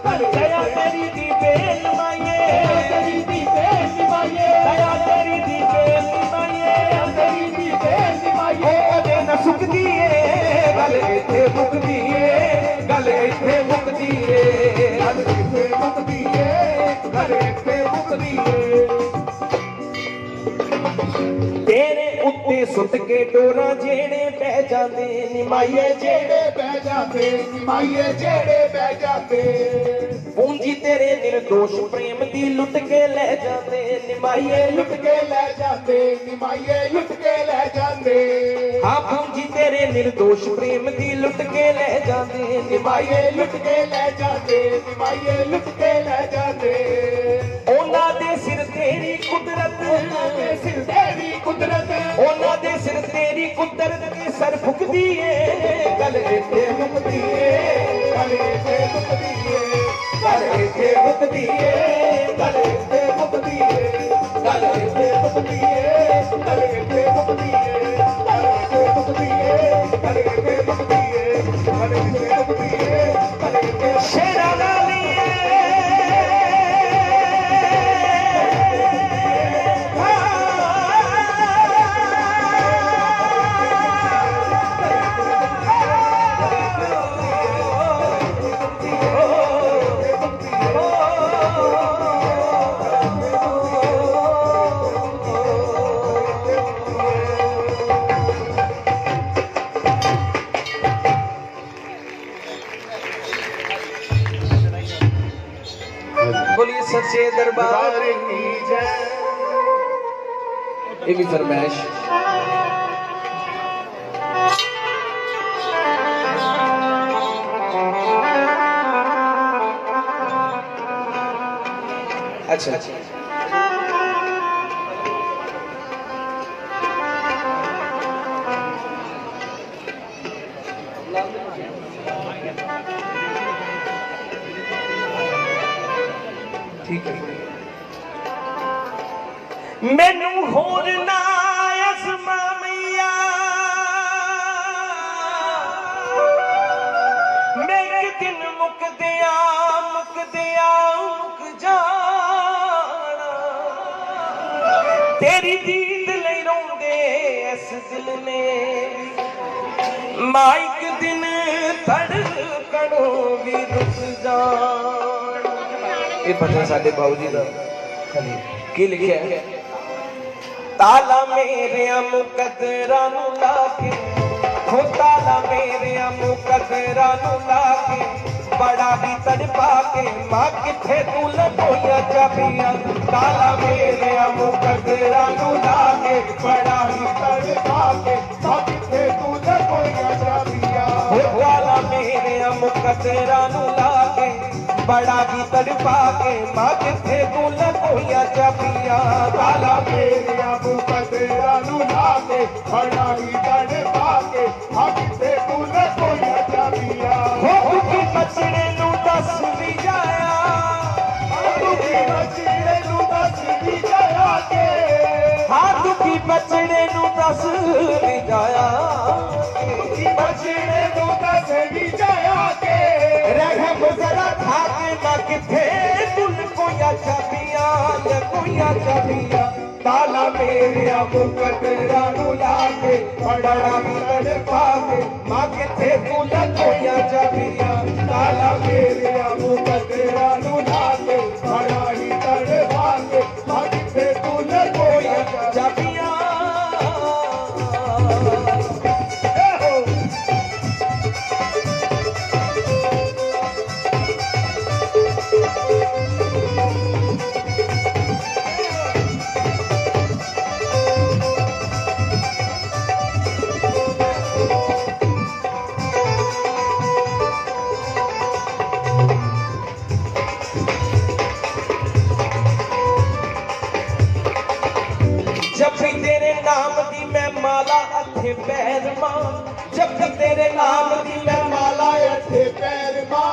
गल दया तेरी दी बेल माये, तेरी दी बेल निभाइए, दया तेरी दी बेल माये, तेरी दी बेल निभाइए, ओदे न सुकदी है, गल इत्थे मुकदी है, गल इत्थे मुकदी है। गल इत्थे मुकदी है, गल इत्थे मुकदी है। तेरे उत्ते सुत के डोरा जेड़े बह जांदे निमाइए जेड़े बह जाते, निमाइए जेड़े बह जाते, पूंजी तेरे निर्दोष प्रेम दी लुट के ले जांदे निमाइए लुट के ले जाते, निमाइए लुट के ले जाते, हाँ पूंजी तेरे निर्दोष प्रेम दी लुट के ले जांदे निमाइए निमाइए लुट के ले जाते, निमाइए लुट के ले जाते, ओना दे सिर तेरी कुदरत, के सिर तेरी कुदरत, ओना दे सिर तेरी कुदरत के सर फुकदी है, गल इत्थे मुकदी है, गल इत्थे मुकदी है, गल इत्थे मुकदी है, गल इत्थे मुकदी है, गल इत्थे मुकदी है, गल इत्थे मुकदी है, गल इत्थे मुकदी है, गल इत्थे मुकदी है, गल इत्थे मुकदी है, गल इत्थे शेरा लालिए बोलिए सच्चे दरबार की जय। ये भी फरमाइश अच्छा अच्छा ठीक है मैनू होर ना असमा मैया मैं एक दिन मुक जाना तेरी दीद ले रोंदे इस दिल ने मां एक दिन धड़कणों भी रुक जाना ये भजन साडे बाबू जी दा की लिखिया है ताला मेरे मुकदरा नु लाके हो ताला मेरे मुकदरा नु लाके बड़ा ही तड़पा के मां किथे तू लकोया चाबियां ताला मेरे मुकदरा नु लाके बड़ा ही तड़पा के मां किथे तू लकोया चाबियां हो ताला मेरे मुकदरा नु लाके बड़ा ही तड़पा के मां किथे तू लकोया चाबियां ताला मेरे मुकदरा नु लाके बड़ा ही तड़पा के मां किथे तू लकोया चाबियां हो दुखी बचड़े नु दस भी जाया दुखी बचड़े नु दस भी जाया के हाँ दुखी बचड़े नु दस भी जाया दुखी बचड़े नु दस भी जाया के रहम जरा था के मां किथे तुल कोया चाबियां कोया चाबियां ताला मेरे मुकदरा नु लाके बड़ा भी तड़पा के मां किथे तुल कोया चाबियां ताला मेरे मुकदरा नु लाके बड़ा ही तड़पा के मां किथे तू लकोया चाबियां जब भी तेरे नाम दी मैं माला अथे पैर मां जब भी तेरे नाम दी मैं माला अठे पैर मां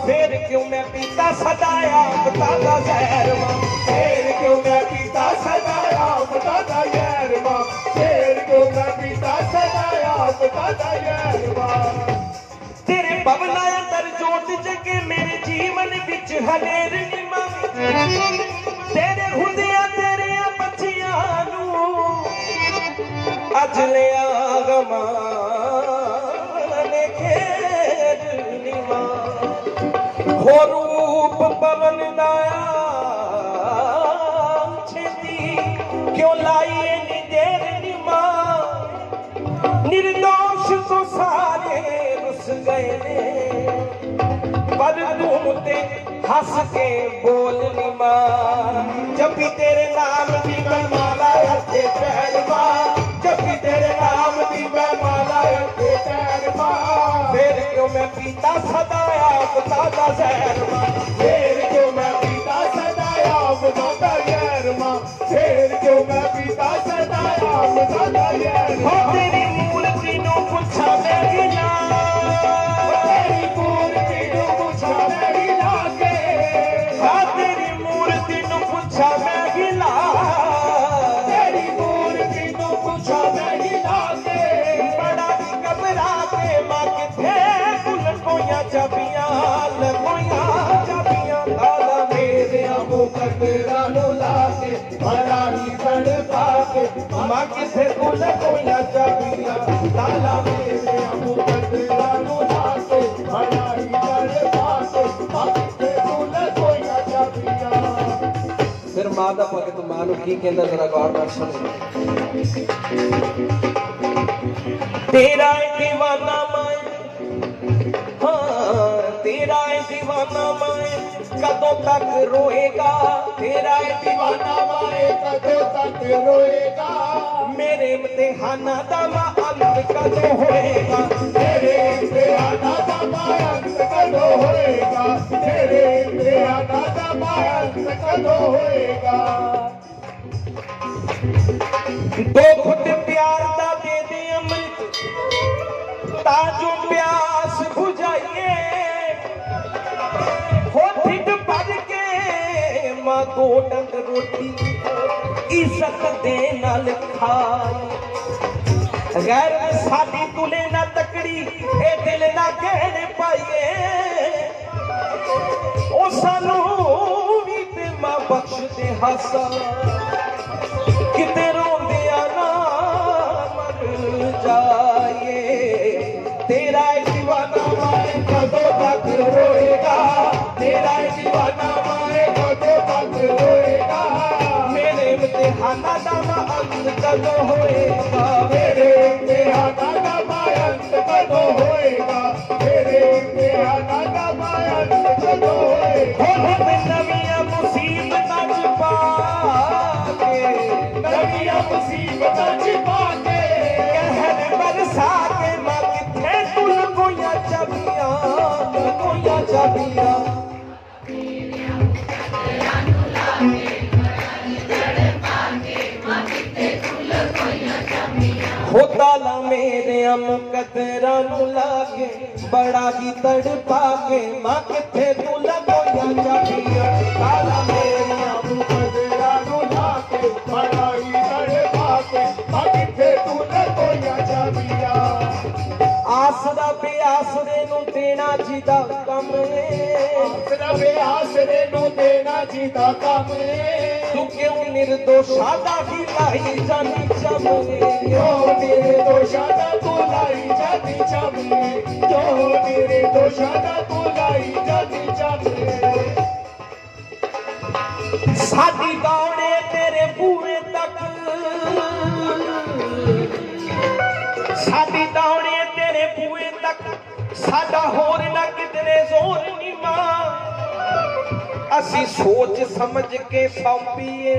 फिर क्यों मैं पीता सदाया बतादा जहर मां शेर क्यों मैं पीता सदाया बताता यार मां शेर क्यों मैं पीता सदाया दादा यारवा तेरे बबला अंदर जोत जगे मेरे जीवन विच हनेर निमा तेरे हुंदिया तेरे बच्चियां नू अज लिया गमा ने घेर निमा हो रूप पवन दाया छेती क्यों लाइए नी देर निमा निर्दोष तो सारे रुस गए ने पर तू ते हंस के बोल निमा जब भी तेरे नाम की मैं माला रखे पैरवा जब भी तेरे नाम की मैं माला रखे पैरवा फिर क्यों मैं पीता सदाया बताता जहरमा फिर क्यों मैं पीता सदाया दादा यारवा फिर क्यों मैं पीता सदाया दादा यारवा हो तेरी मूर्ति नो पूछा मैं गिला तेरी मूर्ति नु पूछा मैं गिला के हाँ तेरी मूर्ति नु पूछा मैं गिला तेरी मूर्ति नु पूछा मैं गिला के बड़ा घबरा के मां किथे फुल कोया चाबियां लगोया चाबियां ताला मेरे अबू कतरा नु लाके बड़ा ही तड़पा के मां किथे फुल कोया चाबियां ताला मेरे अबू कतरा नु लाके बड़ा ही तड़पा के बाकी फूल कोई ना चाबिया फिर मां दा भगत मां नु की कहंदा जरा गौर नाल सुनो तेरा दीवाना मैं हाँ तेरा दीवाना मैं कदों तक रोएगा तेरा दीवाना माए कदों तक रोएगा मेरे इम्तिहाना दा अंत कदों होएगा तेरे इम्तिहाना दा अंत कदों होएगा तेरे इम्तिहाना दा अंत कदों होएगा दो घुट प्यार दा दे दे अमृत ताजो प्यास बुझाइए हो ढिड भर के मां दो डंग रोटी इज्जत दे नाल खाए गैर साडी तुले ना तकड़ी ए दिल ना कहने पाइए ओ सानू भी ते मां बख्श दे हासा किते रोंदिया ना मर जाए तेरा दीवाना माए कदों तक रोएगा तेरा दीवाना माए कदों तक रोएगा मेरे इम्तिहाना दा अंत कदों होएगा मेरे इम्तिहाना दा अंत कदों होएगा मेरे इम्तिहाना दा अंत कदों होएगा हो नवियां मुसीबतां च पा के नवियां मुसीबतां च पा के कहर बरसा के मां किथे तुल कोया चाबियां हो ताला मेरे मुकदरा नु लागे बड़ा ही तड़पा के मां किथे तुल कोया चाबियां ताला मेरे मुकदरा नु लाके बड़ा ही तड़पा के किथे तूने कोया चाबिया आसरा बेआसरे नु देना जीदा कम आसरा बेआसरे नु देना जीदा काम तू क्यों निर्दोषा दा ही लाई जानी चमने क्यों निर्दोषा दा तू लाई जाती चाबी क्यों निर्दोषा दा तू लाई जाती चाबी साडी दौड़े तेरे बूहे तक साडी दौड़े तेरे बूहे तक साडा होर ना कितने जोर नी मां असी सोच समझ के सौंपीए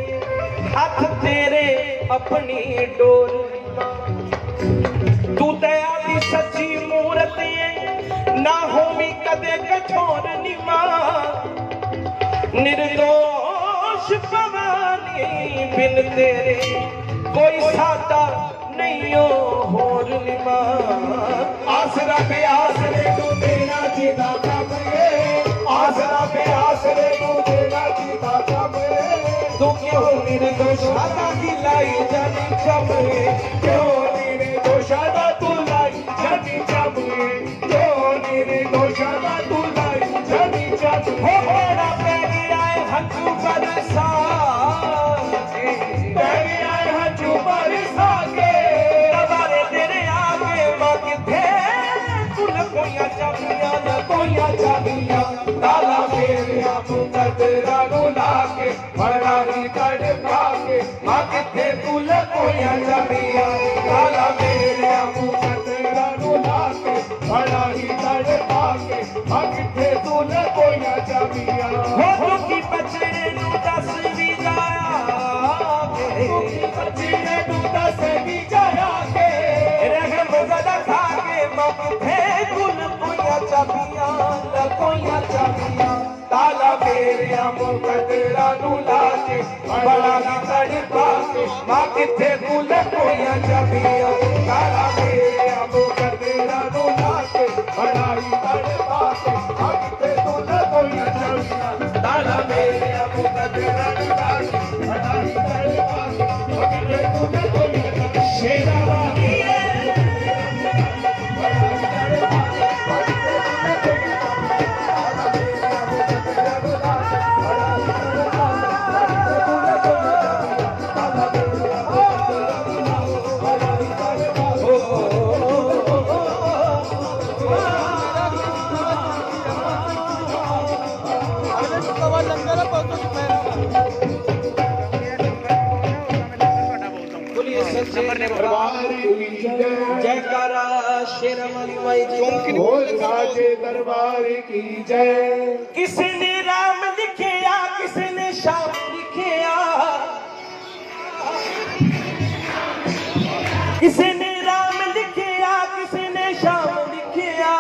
हाथ तेरे अपनी डोर नी मां तू दया दी सच्ची मूरत ना होमी कदे कठोर नी मां निर्दोष भवानी बिन तेरे कोई सादा नहीं होर निमा आसरा पे आसरे तू देना जीता कब आसरा पे आसरे तू देना जीता कब तू क्यों निर्दोषा की लाई जानी चमरे क्यों निर्दोषा तू लाई कोइया चाबियां ताला मेरिया मुकदरा नु लाके बड़ा ही तड़पा के मां किथे तुल कोइया चाबियां ताला मेरिया मुकदरा नु लाके बड़ा ही तड़पा के मां किथे तुल कोइया चाबियां हो दुखी बचड़े नु दस भी जाया दुखी बचड़े नु दस भी जाया के रहम ज़दा खा के मां किथे तुल कोइया चाबियां कोइया चाबियां ताला मेरिया मुकदरा नु लाके बड़ा ही तड़पा के मां किथे तुल कोइया चाबियां ताला मेरिया मुकदरा नु लाके बड़ा ही तड़पा के मां किथे तुल कोइया चाबियां ताला मेरिया मुकदरा नु लाके बड़ा ही तड़पा के मां किथे तुल कोइया चाबियां शेरा वाली दरबार की जय जयकारा शेरवाली माई जी बोल साचे दरबार की जय किसी ने राम लिखिया किसी ने श्याम लिखिया किसी ने राम लिखिया किसी ने श्याम लिखिया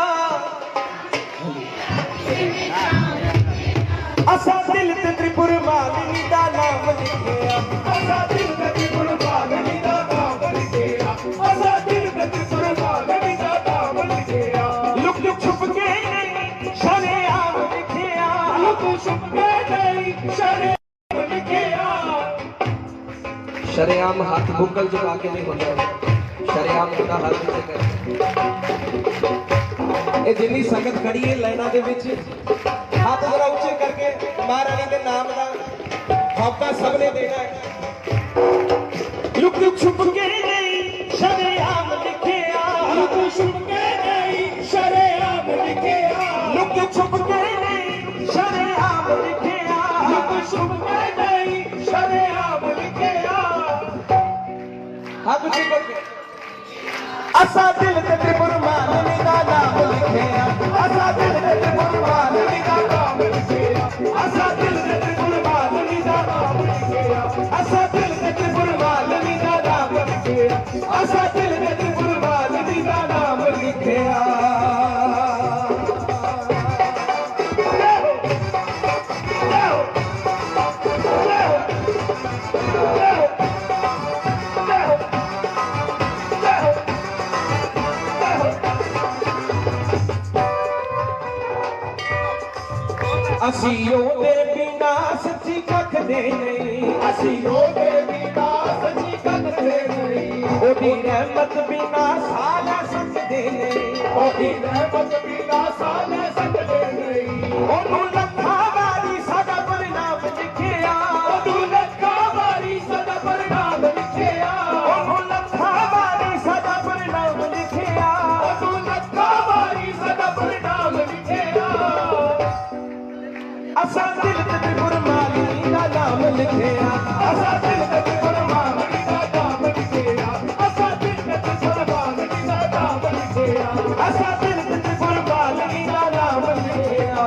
असा दिल ते त्रिपुर मालिनी दा नाम लिखिया असा दिल ते त्रिपुर मालिनी दा नाम लिखिया असा दिल ते त्रिपुर मालिनी दा नाम लिखिया लुक लुक छुप के नहीं शरेआम लिखिया लुक छुप के नहीं शरेआम लिखिया शरेआम हाथ बुकल झुका के नहीं होता शरेआम का हाथ से कर ਇਹ ਜਿੰਨੀ ਸੰਗਤ ਖੜੀ ਹੈ ਲਾਈਨਾਂ ਦੇ ਵਿੱਚ ਹੱਥ ਜ਼ਰਾ ਉੱਚੇ ਕਰਕੇ ਮਹਾਰਾਣੀ ਦੇ ਨਾਮ ਦਾ ਹੌਕਾ ਸਭ ਨੇ ਦੇਣਾ ਹੈ ਲੁਕ ਲੁਕ ਛੁਪ ਕੇ ਨਹੀਂ ਸ਼ਰੇਆਮ ਲਿਖਿਆ लुक छुप के नहीं शरेआम लिखिया ਲੁਕ ਛੁਪ ਕੇ ਨਹੀਂ ਸ਼ਰੇਆਮ ਲਿਖਿਆ लुक छुप के नहीं शरेआम लिखिया ਹੱਥ ਉੱਚੇ ਕਰਕੇ ਅਸਾ ਦਿਲ ਤੇ ਤ੍ਰਿਪੁਰ ਮਾਲਿਨੀ ਦਾ ਨਾਮ ਲਿਖਿਆ ਅਸਾ ਦਿਲ ਤੇ ਤ੍ਰਿਪੁਰ ਮਾਲਿਨੀ ਦਾ ਨਾਮ ਲਿਖਿਆ ਅਸਾ ਦਿਲ ਤੇ ਤ੍ਰਿਪੁਰ ਮਾਲਿਨੀ ਦਾ ਨਾਮ ਲਿਖਿਆ ਅਸਾ ਦਿਲ ਤੇ ਤ੍ਰਿਪੁਰ ਮਾਲਿਨੀ ਦਾ ਨਾਮ ਲਿਖਿਆ ਅਸਾ ਦਿਲ ਤੇ ਤ੍ਰਿਪੁਰ ਮਾਲਿਨੀ ਦਾ ਨਾਮ ਲਿਖਿਆ ਅਸੀਂ ਉਹਦੇ ਬਿਨਾ ਸੱਚੀ ਕੱਖ ਦੇ ਨਹੀਂ ਅਸੀਂ ਉਹਦੇ ਬਿਨਾ ਸੱਚੀ ਕਰਦੇ ਨਹੀਂ ਉਹਦੀ ਰਹਿਮਤ ਬਿਨਾ ਸਾਹ ਲੈ ਸਕਦੇ ਨਹੀਂ ਉਹਦੀ ਰਹਿਮਤ ਬਿਨਾ ਸਾਹ ਲੈ ਸਕਦੇ ਨਹੀਂ ਉਹਨੂੰ ਲੱਖਾਂ ਵਾਰੀ ਸਾਡਾ ਪਰਿਣਾਮ ਲਿਖਿਆ ਉਹਨੂੰ ਲੱਖਾਂ ਵਾਰੀ ਸਦਾ ਪ੍ਰਣਾਮ ਲਿਖਿਆ ਉਹਨੂੰ ਲੱਖਾਂ ਵਾਰੀ ਸਾਡਾ ਪਰਿਣਾਮ ਲਿਖਿਆ ਉਹਨੂੰ ਲੱਖਾਂ ਵਾਰੀ ਸਦਾ ਪ੍ਰਣਾਮ ਲਿਖਿਆ ਅਸਾਂ ਦਿਲ ਤੇ ਤ੍ਰਿਪੁਰ ਮਾਲਿਨੀ ਦਾ ਨਾਮ ਲਿਖਿਆ ਅਸਾਂ ਦਿਲ ਤੇ ਤ੍ਰਿਪੁਰ ਮਾਲਿਨੀ ਦਾ ਨਾਮ ਲਿਖਿਆ ਅਸਾਂ ਦਿਲ ਤੇ ਤ੍ਰਿਪੁਰ ਮਾਲਿਨੀ ਦਾ ਨਾਮ ਲਿਖਿਆ ਅਸਾਂ ਦਿਲ ਤੇ ਤ੍ਰਿਪੁਰ ਮਾਲਿਨੀ ਦਾ ਨਾਮ ਲਿਖਿਆ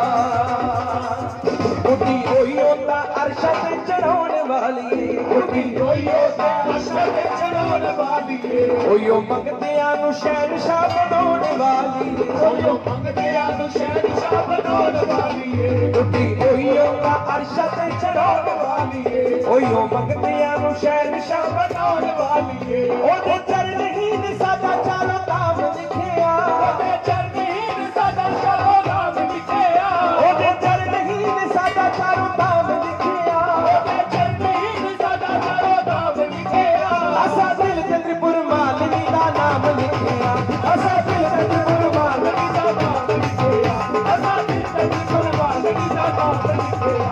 ਉਹਦੀ ਹੋਈ ਉਹਦਾ ਅਰਸ਼ਾਂ ਤੇ ਚੜਾਉਣ ਵਾਲੀ ਉਹਦੀ ਹੋਈ ਉਹਦੇ ਅਰਸ਼ਾਂ ਤੇ ਚੜਾਉਣ ਵਾਲੀ ਏ ਉਹੋ ਮੰਗਦਿਆਂ ਨੂੰ ਸ਼ਹਿਨਸ਼ਾਹ ਬਣਾਉਣ ਵਾਲੀ ਉਹੋ ਮੰਗਦਿਆਂ ਨੂੰ ਸ਼ਹਿਨਸ਼ਾਹ ਬਣਾਉਣ ਵਾਲੀ ਏ ਉਹਦੀ ਹੋਈ ਉਹਦਾ ਅਰਸ਼ਾਂ ਤੇ ਚੜਾਉਣ ਵਾਲੀ ਏ ਉਹੋ ਮੰਗਦਿਆਂ ਨੂੰ ਸ਼ਹਿਨਸ਼ਾਹ ਬਣਾਉਣ ਵਾਲੀ ਏ ਉਹਦੇ ਚਰਨ ਹੀ ਨੇ ਸਾਡਾ ਚਾਰੋਂ ਧਾਮ ਲਿਖਿਆ ਉਹਦੇ ਚਰਨ ਹੀ ਨੇ ਸਾਡਾ ਚਾਰੋਂ ਧਾਮ ਲਿਖਿਆ ਉਹਦੇ ਚਰਨ ਹੀ ਨੇ ਸਾਡਾ ਚਾਰੋਂ ਧਾਮ ਲਿਖਿਆ ਉਹਦੇ ਚਰਨ ਹੀ ਨੇ ਸਾਡਾ ਚਾਰੋਂ ਧਾਮ ਲਿਖਿਆ ਅਸਾਂ ਦਿਲ ਤੇ ਤ੍ਰਿਪੁਰ ਮਾਲਿਨੀ ਦਾ ਨਾਮ ਲਿਖਿਆ ਅਸਾਂ ਦਿਲ ਤੇ ਤ੍ਰਿਪੁਰ ਮਾਲਿਨੀ ਦਾ ਨਾਮ ਲਿਖਿਆ ਅਸਾਂ ਦਿਲ ਤੇ ਤ੍ਰਿਪੁਰ ਮਾਲਿਨੀ ਦਾ ਨਾਮ ਲਿਖਿਆ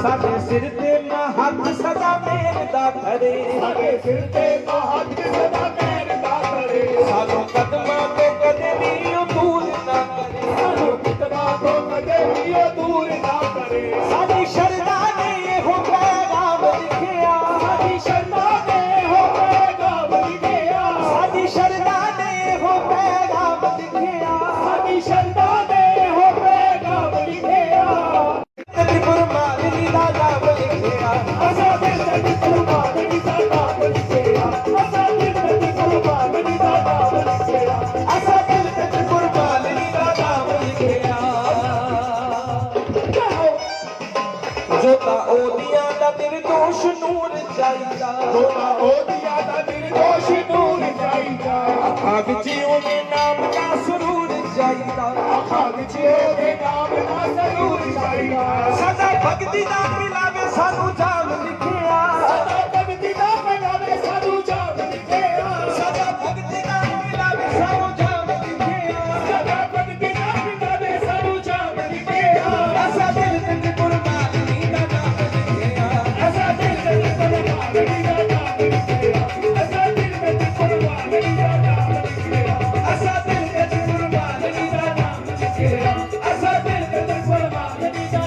ਸਾਡੇ ਸਿਰ ਤੇ ਹੱਥ ਸਦਾ ਮੇਰ ਦਾ ਖੜੇ ਸਾਡੇ ਸਿਰ ਤੇ ਹੱਥ ਸਦਾ ਮੇਰ ਦਾ ਖੜੇ ਸਾਨੂੰ ਕਦਮਾਂ ਤੋਂ ਕਦੇ ਵੀ ਉਹ ਦੂਰ ਨਾ ਕਰੇ ਨਿਰਦੋਸ਼ ਨੂਰ ਚਾਹੀਦਾ ਦੋਲਾ ਉਹਦੀਆਂ ਦਾ ਨਿਰਦੋਸ਼ ਨੂਰ ਚਾਹੀਦਾ ਅੱਖਾਂ ਵਿੱਚ ਉਹਦੇ ਨਾਮ ਦਾ ਸਰੂਰ ਚਾਹੀਦਾ ਅੱਖਾਂ ਵਿੱਚ ਉਹਦੇ ਨਾਮ ਦਾ ਸਰੂਰ ਚਾਹੀਦਾ ਸਦਾ ਭਗਤੀ ਦਾ ਮਿਲਾਵੇ ਸਾਨੂੰ ਜਾਮ ਲਿਖਿਆ ਸਦਾ ਭਗਤੀ ਦਾ ਮਿਲਾਵੇ ਸਾਨੂੰ ਜਾਮ ਲਿਖਿਆ ਸਦਾ ਭਗਤੀ ਦਾ ਮਿਲਾਵੇ ਸਾਨੂੰ ਜਾਮ ਲਿਖਿਆ ਸਦਾ ਭਗਤੀ ਦਾ ਮਿਲਾਵੇ ਸਾਨੂੰ ਜਾਮ ਲਿਖਿਆ ਅਸਾ ਦਿਲ ਤੇ ਕੁਰਬਾਨੀ ਦਾ ਨਾਮ ਲਿਖਿਆ ਅਸਾ ਦਿਲ ਤੇ ਕੁਰਬਾਨੀ ਦਾ ਨਾਮ ਲਿਖਿਆ ਅਸਾ ਦਿਲ ਤੇ ਕੁਰਬਾਨੀ ਦਾ ਨਾਮ ਲਿਖਿਆ ਅਸਾ ਦਿਲ ਤੇ ਕੁਰਬਾਨੀ ਦਾ ਨਾਮ ਲਿਖਿਆ ਅਸਾ ਦਿਲ ਤੇ ਕੁਰਬਾਨੀ ਦਾ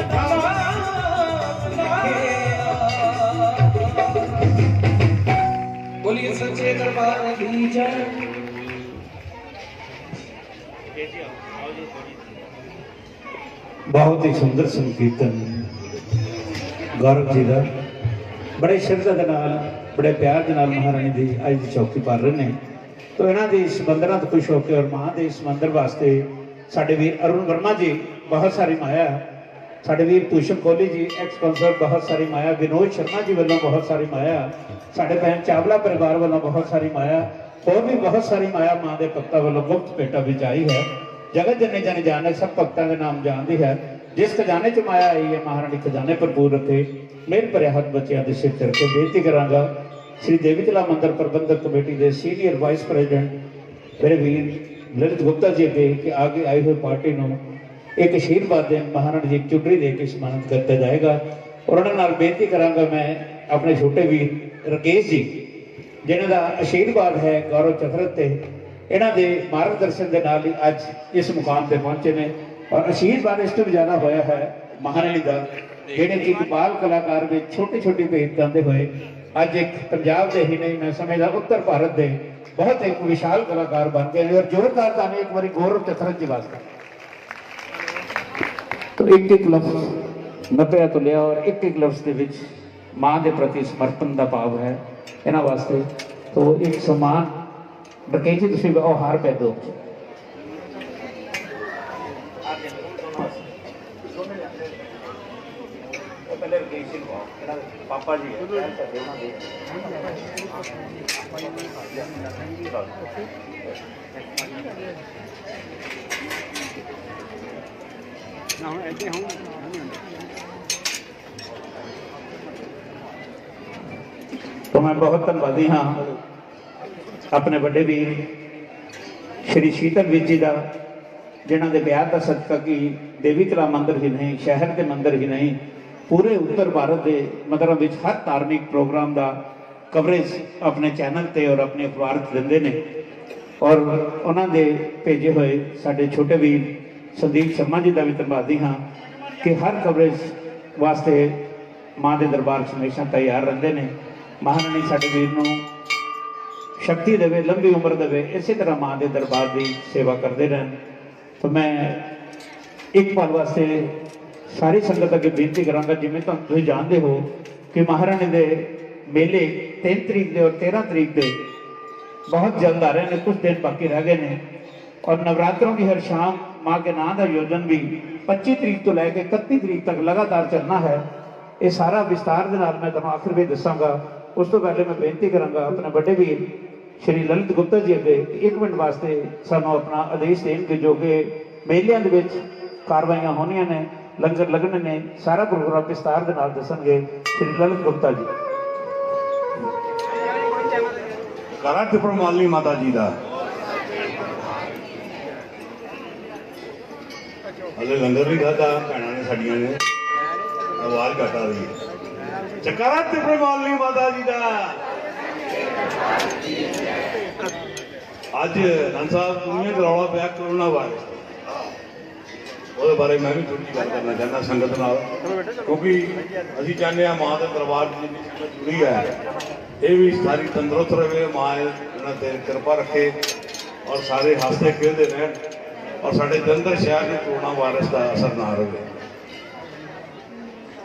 बोलिए सच्चे दरबार की जय। बहुत ही सुंदर संकीर्तन गौरव जी का बड़े श्रद्धा के नाल बड़े प्यार के नाल महारानी की अज की चौकी पा रहे हैं। तो इन्हों की इस बंदना तो खुश होकर और मां के इस मंदिर वास्ते साडे वीर अरुण वर्मा जी बहुत सारी माया, साडे वीर भूषण कोहली जी एक्स कौंसलर बहुत सारी माया, विनोद शर्मा जी वालों बहुत सारी माया, साडे भैन चावला परिवार वालों बहुत सारी माया, और भी बहुत सारी माया मां के भक्तों वालों गुप्त भेटा विच आई है। जगत जने जने जाने सब भक्तों के नाम जानती है। जिस खजाने च माया आई है महारानी खजाने भरपूर रखे। मेरे भरे हथ बच्चों के सिर करके बेनती करांगा श्री देवी तला मंदिर प्रबंधक कमेटी के सीनियर वाइस प्रेजिडेंट मेरे वीर ललित गुप्ता जी अगे कि आगे आई हुई पार्टी को एक आशीर्वाद दें, महारानी जी चुटरी दे के सम्मानित करता जाएगा। और उन्होंने नाल बेनती करांगा मैं अपने छोटे वीर राकेश जी जिन्हों का आशीर्वाद है गौरव चतरत से इन्हों के मार्गदर्शन के नाल ही अज इस मुकाम पर पहुंचे ने। और आशीर्वाद इस तो भी ज़्यादा होया है महारानी का जिहड़े कि एक बाल कलाकार में छोटी छोटी भेंट गाते हुए अज एक पंजाब के ही नहीं मैं समझदा उत्तर भारत के बहुत एक विशाल कलाकार बन गए और जोरदार ताने एक बार गौरव चतरत जी वास्ते। तो एक एक लफ्ज नब्बे तो लिया और एक लफ्ज के विच मां के प्रति समर्पण का भाव है इन्हों वास्ते। तो एक सम्मान राकेश जी तुसीं वो हार पै दो। पापा जी तो मैं बहुत धन्यवादी हाँ अपने बड़े वीर श्री शीतल वीर जी का जिन्हों के ब्याह का सदका कि देवी तला मंदिर ही नहीं शहर के मंदिर ही नहीं पूरे उत्तर भारत के मतलब विच हर धार्मिक प्रोग्राम का कवरेज अपने चैनल पर और अपने अखबार देंगे ने। और उन्होंने भेजे हुए साढ़े छोटे वीर संदीप शर्मा जी का भी धन्यवादी हाँ कि हर कवरेज वास्ते मां के दरबार हमेशा तैयार रहते हैं। महारानी साढ़े वीर को शक्ति देवे लंबी उम्र देवे इसी तरह मां के दरबार की सेवा करते रहन। तो मैं एक पल वास्ते सारी संगत अगे बेनती करांगा जिवें तुम जानते हो कि महारानी के मेले 3 तरीक के और 13 तरीक के बहुत जल्द आ रहे हैं, कुछ दिन बाकी रह गए हैं। और नवरात्रों की हर शाम माँ के नाम का आयोजन भी 25 तरीक तो लैके 31 तरीक तक लगातार चलना है। ये सारा विस्तार के नाल मैं तुहानूं आखिर में दसांगा। उस तो पहले मैं बेनती करांगा अपने बड़े वीर श्री ललित गुप्ता जी अगे 1 मिनट वास्ते सानूं अपना आदेश देंगे जो कि मेलियां दे विच कार्रवाइयां होनियां ने लंगर लगने ने सारा प्रोग्राम विस्तार के नाल दसणगे श्री ललित गुप्ता जी। करा टिप्पण मालनी माता जी का हले लंगर भी खाधा भैनों ने साड़ियां ने आवाज घट आ रही है। चकारा टिप्पण मालनी माता जी का अज धन साहब दुनिया च रौला पाया कोरोना वायरस ਉਹਦੇ ਬਾਰੇ मैं भी थोड़ी गल करना चाहता संगत नाल क्योंकि असीं चाहते हैं माँ के दरबार की जिन्नी संगत जुड़ी है ये भी सारी तंदुरुस्त रहे, माँ इन्हां ते कृपा रखे और सारे हंसते खेलते रहन और साढ़े जलंधर शहर में कोरोना वायरस का असर ना रहे।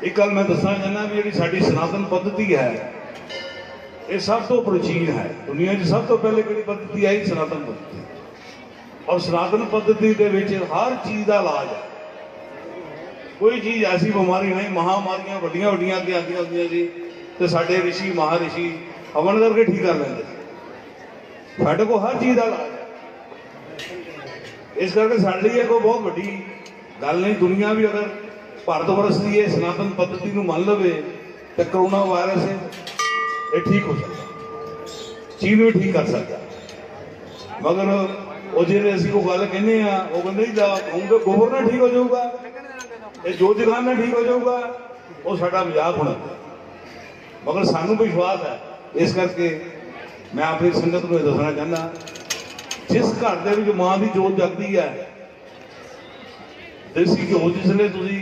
एक गल मैं दसना चाहना भी जी साडी सनातन पद्धति है ये सब तो प्राचीन है दुनिया की सब तो पहले कि पद्धति आई सनातन पद्धति और सनातन पद्धति के हर चीज़ का इलाज है। कोई चीज़ ऐसी बीमारी नहीं महामारियां वड्डियां वड्डियां अगे आती होंदियां सी ਤੇ ਸਾਡੇ ਰਿਸ਼ੀ ਮਹਾਰਿਸ਼ੀ ਹਵਨ ਕਰਕੇ ਠੀਕ ਕਰ ਲੈਂਦੇ। ਸਾਡੇ ਕੋਲ ਹਰ ਚੀਜ਼ ਦਾ ਇਲਾਜ ਹੈ। ਇਸ ਕਰਕੇ ਸਾਡੇ ਲਈ ਇਹ ਕੋਈ ਬਹੁਤ ਵੱਡੀ ਗੱਲ ਨਹੀਂ। ਦੁਨੀਆ ਵੀ ਅਗਰ ਭਾਰਤ ਵਰਸ ਦੀ ਇਹ ਸਨਾਤਨ ਪੱਧਤੀ ਨੂੰ ਮੰਨ ਲਵੇ ਤੇ ਕਰੋਨਾ ਵਾਇਰਸ ਇਹ ਠੀਕ ਹੋ ਸਕਦਾ, ਚੀਨ ਵੀ ਠੀਕ ਕਰ ਸਕਦਾ। ਮਗਰ ਉਹ ਜਿਹੜੇ ਅਸੀਂ ਉਹ ਗੱਲ ਕਹਿੰਦੇ ਆ, ਉਹ ਕਹਿੰਦੇ ਜੀ ਕਹੂੰਗੇ ਗੋਬਰ ਨਾਲ ਠੀਕ ਹੋ ਜਾਊਗਾ, ਇਹ ਜੋ ਜਗਾਨ ਨਾਲ ਠੀਕ ਹੋ ਜਾਊਗਾ, ਉਹ ਸਾਡਾ ਮਜ਼ਾਕ ਹੋਣਾ। ਮਗਰ ਸਾਨੂੰ ਵਿਸ਼ਵਾਸ ਹੈ। ਇਸ ਕਰਕੇ ਮੈਂ ਆਪਣੀ ਸੰਗਤ ਨੂੰ ਇਹ ਦੱਸਣਾ ਚਾਹੁੰਦਾ, ਜਿਸ ਘਰ ਦੇ ਵਿੱਚ ਮਾਂ ਦੀ ਜੋਤ ਜਗਦੀ ਹੈ, ਦੇਸੀ ਘਿਓ ਜਿਸਲੇ ਤੁਸੀਂ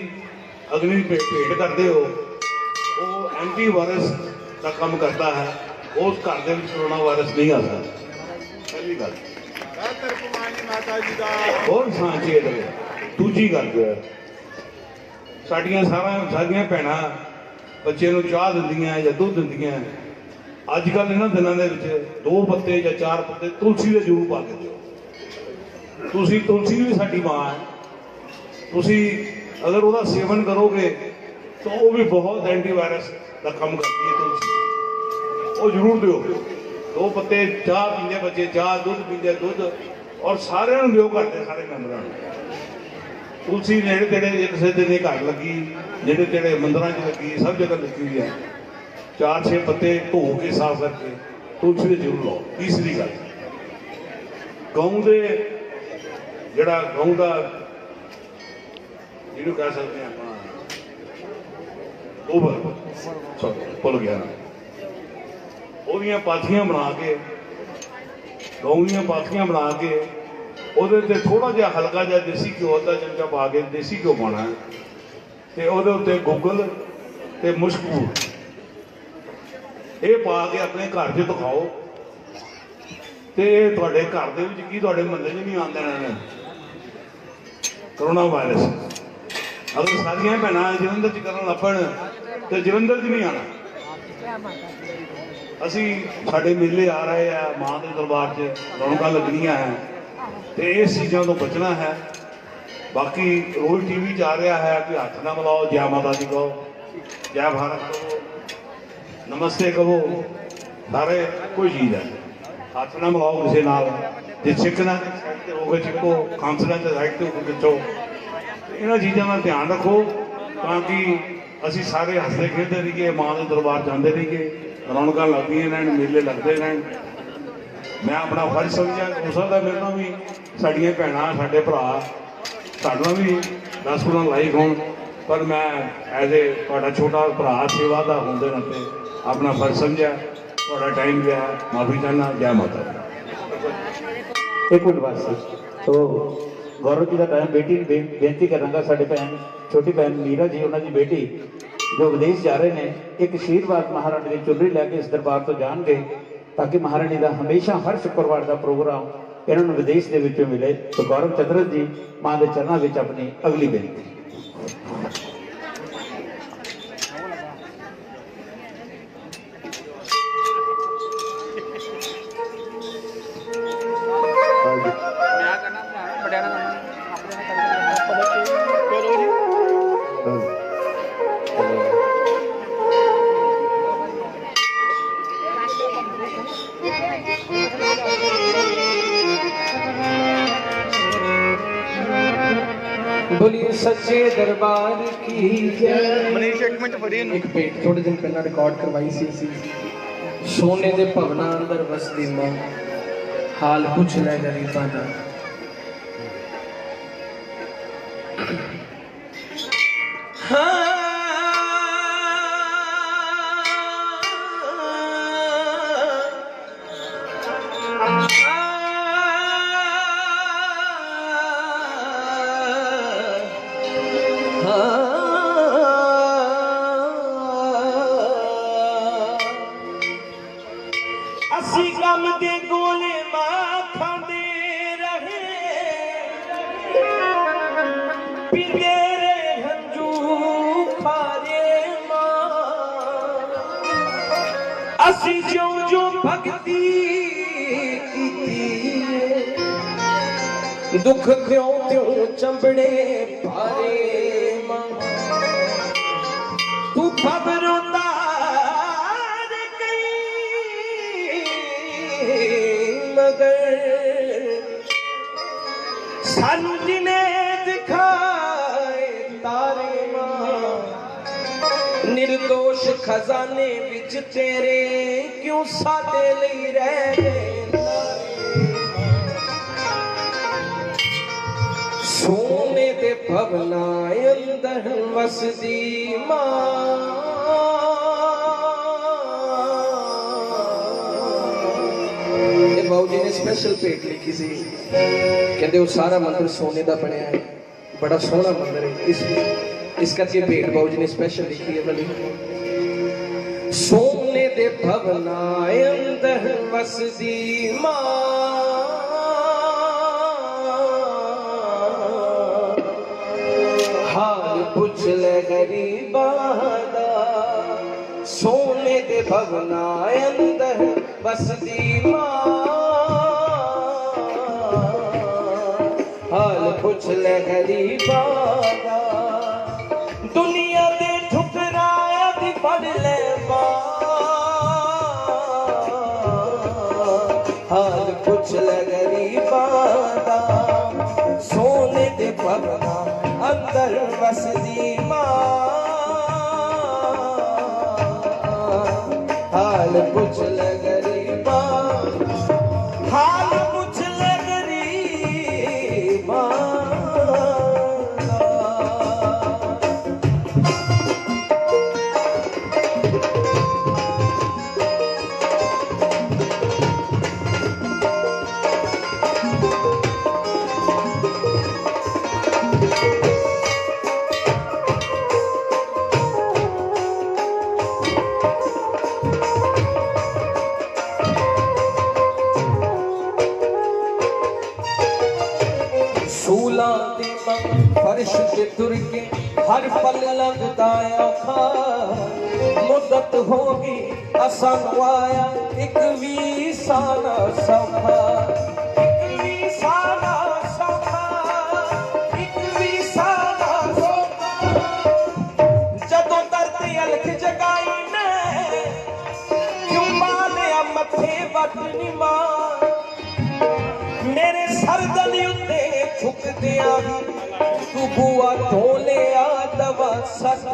ਅਗਨੀ ਭੇਟ ਕਰਦੇ ਹੋ, ਉਹ ਐਂਟੀ ਵਾਇਰਸ ਦਾ ਕੰਮ ਕਰਦਾ ਹੈ। ਉਸ ਘਰ ਦੇ ਵਿੱਚ ਕਰੋਨਾ ਵਾਇਰਸ ਨਹੀਂ ਆ ਸਕਦਾ। ਪਹਿਲੀ ਗੱਲ ਮਾਤਾ ਜੀ ਦਾ ਹੋਰ ਸਾਂਚੇ ਦੇ। ਦੂਜੀ ਗੱਲ, ਸਾਡੀਆਂ ਭੈਣਾਂ ਬੱਚੇ ਨੂੰ ਚਾਹ ਦਿੰਦੀਆਂ ਜਾਂ ਦੁੱਧ ਦਿੰਦੀਆਂ। ਅੱਜ ਕੱਲ੍ਹ ਇਹਨਾਂ ਦਿਨਾਂ ਦੇ ਵਿੱਚ 2 ਪੱਤੇ ਜਾਂ 4 ਪੱਤੇ ਤੁਲਸੀ ਦੇ ਜ਼ਰੂਰ ਪਾ ਕੇ ਦਿਓ। ਤੁਲਸੀ ਵੀ ਸਾਡੀ ਮਾਂ ਹੈ। ਤੁਸੀਂ ਅਗਰ ਉਹਦਾ ਸੇਵਨ ਕਰੋਗੇ ਤਾਂ ਉਹ ਵੀ ਬਹੁਤ ਐਂਟੀਵਾਇਰਸ ਦਾ ਕੰਮ ਕਰਦੀ ਹੈ ਤੁਲਸੀ। ਉਹ ਜ਼ਰੂਰ ਦਿਓ। 2 ਪੱਤੇ ਚਾਹ ਪੀਂਦੇ ਬੱਚੇ, ਚਾਹ, ਦੁੱਧ ਪੀਂਦੇ ਦੁੱਧ, ਔਰ ਸਾਰਿਆਂ ਨੂੰ ਦਿਓ, ਘਰ ਦੇ ਸਾਰੇ ਮੈਂਬਰਾਂ ਨੂੰ। ਤੁਲਸੀ ਨੇੜੇ ਤੇੜੇ ਕਿਸੇ ਦੇ ਘਰ ਲੱਗੀ, ਜਿਹੜੇ ਤੇੜੇ ਮੰਦਰਾਂ 'ਚ ਲੱਗੀ, ਸਭ ਜਗ੍ਹਾ ਲੱਗੀ ਹੋਈ ਹੈ। 4-6 ਪੱਤੇ ਧੋ ਕੇ ਸਾਫ਼ ਕਰਕੇ ਤੁਲਸੀ ਦੇ ਜ਼ਰੂਰ ਲਾਓ। ਤੀਸਰੀ ਗੱਲ, ਗਊ ਦੇ ਜਿਹੜਾ ਗਊ ਦਾ ਜਿਹਨੂੰ ਕਹਿ ਸਕਦੇ ਆਪਾਂ ਗੋਬਰ, ਭੁੱਲ ਗਿਆ ਨਾ, ਉਹਦੀਆਂ ਪਾਥੀਆਂ ਬਣਾ ਕੇ, ਗਊ ਦੀਆਂ ਪਾਥੀਆਂ ਬਣਾ ਕੇ ਉਹਦੇ ਤੇ ਥੋੜਾ ਜਿਹਾ ਹਲਕਾ ਜਿਹਾ ਦੇਸੀ ਘਿਓ ਦਾ ਚਮਚਾ ਪਾ ਕੇ, ਦੇਸੀ ਘਿਓ ਪਾਉਣਾ ਤੇ ਉਹਦੇ ਉੱਤੇ ਗੁੱਗਲ ਤੇ ਮੁਸ਼ਕੂ ਇਹ ਪਾ ਕੇ ਆਪਣੇ ਘਰ 'ਚ ਦਿਖਾਓ ਤੇ ਤੁਹਾਡੇ ਘਰ ਦੇ ਵਿੱਚ ਕੀ ਤੁਹਾਡੇ ਮਹੱਲੇ 'ਚ ਨਹੀਂ ਆਉਣ ਦੇਣਾ ਨੇ ਕਰੋਨਾ ਵਾਇਰਸ। ਅਗਰ ਸਾਰੀਆਂ ਭੈਣਾਂ ਜਲੰਧਰ 'ਚ ਕਰਨ ਲੱਪਣ ਤੇ ਜਲੰਧਰ 'ਚ ਨਹੀਂ ਆਉਣਾ। ਅਸੀਂ ਸਾਡੇ ਮੇਲੇ ਆ ਰਹੇ ਆ, ਮਾਂ ਦੇ ਦਰਬਾਰ 'ਚ ਰੌਣਕਾਂ ਲੱਗਣੀਆਂ ਹੈ ਤੇ ਇਸ ਚੀਜ਼ਾਂ ਤੋਂ ਬਚਣਾ ਹੈ। ਬਾਕੀ ਰੋਜ਼ ਟੀਵੀ 'ਚ ਆ ਰਿਹਾ ਹੈ ਕਿ ਹੱਥ ਨਾ ਮਿਲਾਓ, ਜੈ ਮਾਤਾ ਦੀ ਕਹੋ, ਜੈ ਭਾਰਤ ਕਹੋ, ਨਮਸਤੇ ਕਹੋ, ਸਾਰੇ ਕੋਈ ਚੀਜ਼ ਹੈ। ਹੱਥ ਨਾ ਮਿਲਾਓ ਕਿਸੇ ਨਾਲ, ਜੇ ਛਿੱਕਣਾ ਸਾਈਡ ਤੇ ਹੋ ਕੇ ਛਿੱਕੋ, ਖਾਂਸਣਾ ਤੇ ਸਾਈਡ ਤੇ ਹੋ ਕੇ ਖਿੱਚੋ। ਇਹਨਾਂ ਚੀਜ਼ਾਂ ਦਾ ਧਿਆਨ ਰੱਖੋ ਤਾਂ ਕਿ ਅਸੀਂ ਸਾਰੇ ਹੱਸਦੇ ਖੇਡਦੇ ਰਹੀਏ, ਮਾਂ ਦੇ ਦਰਬਾਰ ਜਾਂਦੇ ਰਹੀਏ, ਰੌਣਕਾਂ ਲੱਗਦੀਆਂ ਰਹਿਣ, ਮੇਲੇ ਲੱਗਦੇ ਰਹਿਣ। ਮੈਂ ਆਪਣਾ ਫਰਜ਼ ਸਮਝਿਆ। ਹੋ ਸਕਦਾ ਮੇਰੇ ਨਾਲ ਵੀ ਸਾਡੀਆਂ ਭੈਣਾਂ, ਸਾਡੇ ਭਰਾ ਸਾਡੇ ਨਾਲ ਵੀ 10 ਗੁਣਾ ਲਾਈਕ ਹੋਣ, ਪਰ ਮੈਂ ਐਜ਼ ਏ ਤੁਹਾਡਾ ਛੋਟਾ ਭਰਾ, ਸੇਵਾ ਦਾ ਹੋਣ ਦੇ ਨਾਤੇ ਆਪਣਾ ਫਰਜ਼ ਸਮਝਿਆ। ਤੁਹਾਡਾ ਟਾਈਮ ਗਿਆ, ਮਾਫੀ ਚਾਹੁੰਦਾ। ਜੈ ਮਾਤਾ ਦੀ। ਇੱਕ ਮਿੰਟ ਵਾਸਤੇ ਤੋ ਗੌਰਵ ਜੀ ਦਾ ਟਾਈਮ ਬੇਟੀ ਨੂੰ ਬੇਨਤੀ ਕਰਾਂਗਾ, ਸਾਡੇ ਭੈਣ ਛੋਟੀ ਭੈਣ ਮੀਰਾ ਜੀ, ਉਹਨਾਂ ਦੀ ਬੇਟੀ ਜੋ ਵਿਦੇਸ਼ ਜਾ ਰਹੇ ਨੇ, ਇੱਕ ਆਸ਼ੀਰਵਾਦ ਮਹਾਰਾਣੀ ਦੀ ਚੁੰਨੀ ਲੈ ਕੇ ਇਸ ਦਰਬਾਰ ਤੋਂ ਜਾਣਗੇ ਤਾਂ ਕਿ ਮਹਾਰਾਣੀ ਦਾ ਹਮੇਸ਼ਾ ਹਰ ਸ਼ੁੱਕਰਵਾਰ ਦਾ ਪ੍ਰੋਗਰਾਮ ਇਹਨਾਂ ਨੂੰ ਵਿਦੇਸ਼ ਦੇ ਵਿੱਚੋਂ ਮਿਲੇ। ਤਾਂ ਗੌਰਵ ਚੰਦਰਨ ਜੀ ਮਾਂ ਦੇ ਚਰਨਾਂ ਵਿੱਚ ਆਪਣੀ ਅਗਲੀ ਬੇਨਤੀ। बोलिए सच्चे दरबार की जय। ਮਨੀਸ਼ ਇੱਕ ਮਿੰਟ ਫੜੀ ਇਹਨੂੰ। एक भेंट थोड़े दिन पहला रिकॉर्ड करवाई सी असी, सोने दे भवनां अंदर वसदी मां, हाल पुछ ले गरीबां दा। ਅਸੀਂ ਗਮ ਦੇ ਗੋਲੇ ਮਾਂ ਖਾਂਦੇ ਰਹੇ, ਪੀਂਦੇ ਰਹੇ ਹੰਝੂ ਖਾਰੇ ਮਾਂ। ਅਸੀਂ ਜਿਉਂ ਜਿਉਂ ਭਗਤੀ ਕੀਤੀ, ਦੁੱਖ ਕਿਉਂ ਤਿਉਂ ਚੰਬੜੇ ਭਾਰੇ ਮਾਂ। ਤੂੰ ਖਬਰੋਂ ਦਾ सानू जिने दिखाए तारे मां निर्दोष खजाने विच तेरे क्यों साडे लई रह गए सोने दे भवना अंदर वसदी मां बाबू जी ने स्पेशल भेंट लिखी सी कहते वो सारा मंदिर सोने का बनया है बड़ा सोहना मंदिर है इस करके भेंट बाबू जी ने स्पेशल लिखी है वाली सोने दे भवना अंदर वसदी मां हाल पुछ ले गरीबां दा सोने दे भवना अंदर वसदी मां हाल पुछ ले गरीबां दा दुनिया दे ठुकराया दी पढ़ ले हाल पुछ ले गरीबां दा सोने दे भवना अंदर वसदी मां हाल पुछ ले गरीबां हाल पुछ ले गरीबां फर्श के तुर के हर पल लगता औखा मुद्दत होगी असन आया एक भी साना सौखा एक भी साना सौखा एक भी साना सौखा जदों दर्द अलख जगाई ने क्यों मालिया मथे वट नी मां मेरे सर दली उत्ते झुक दिया तू बुआ ढोले आ दवा सत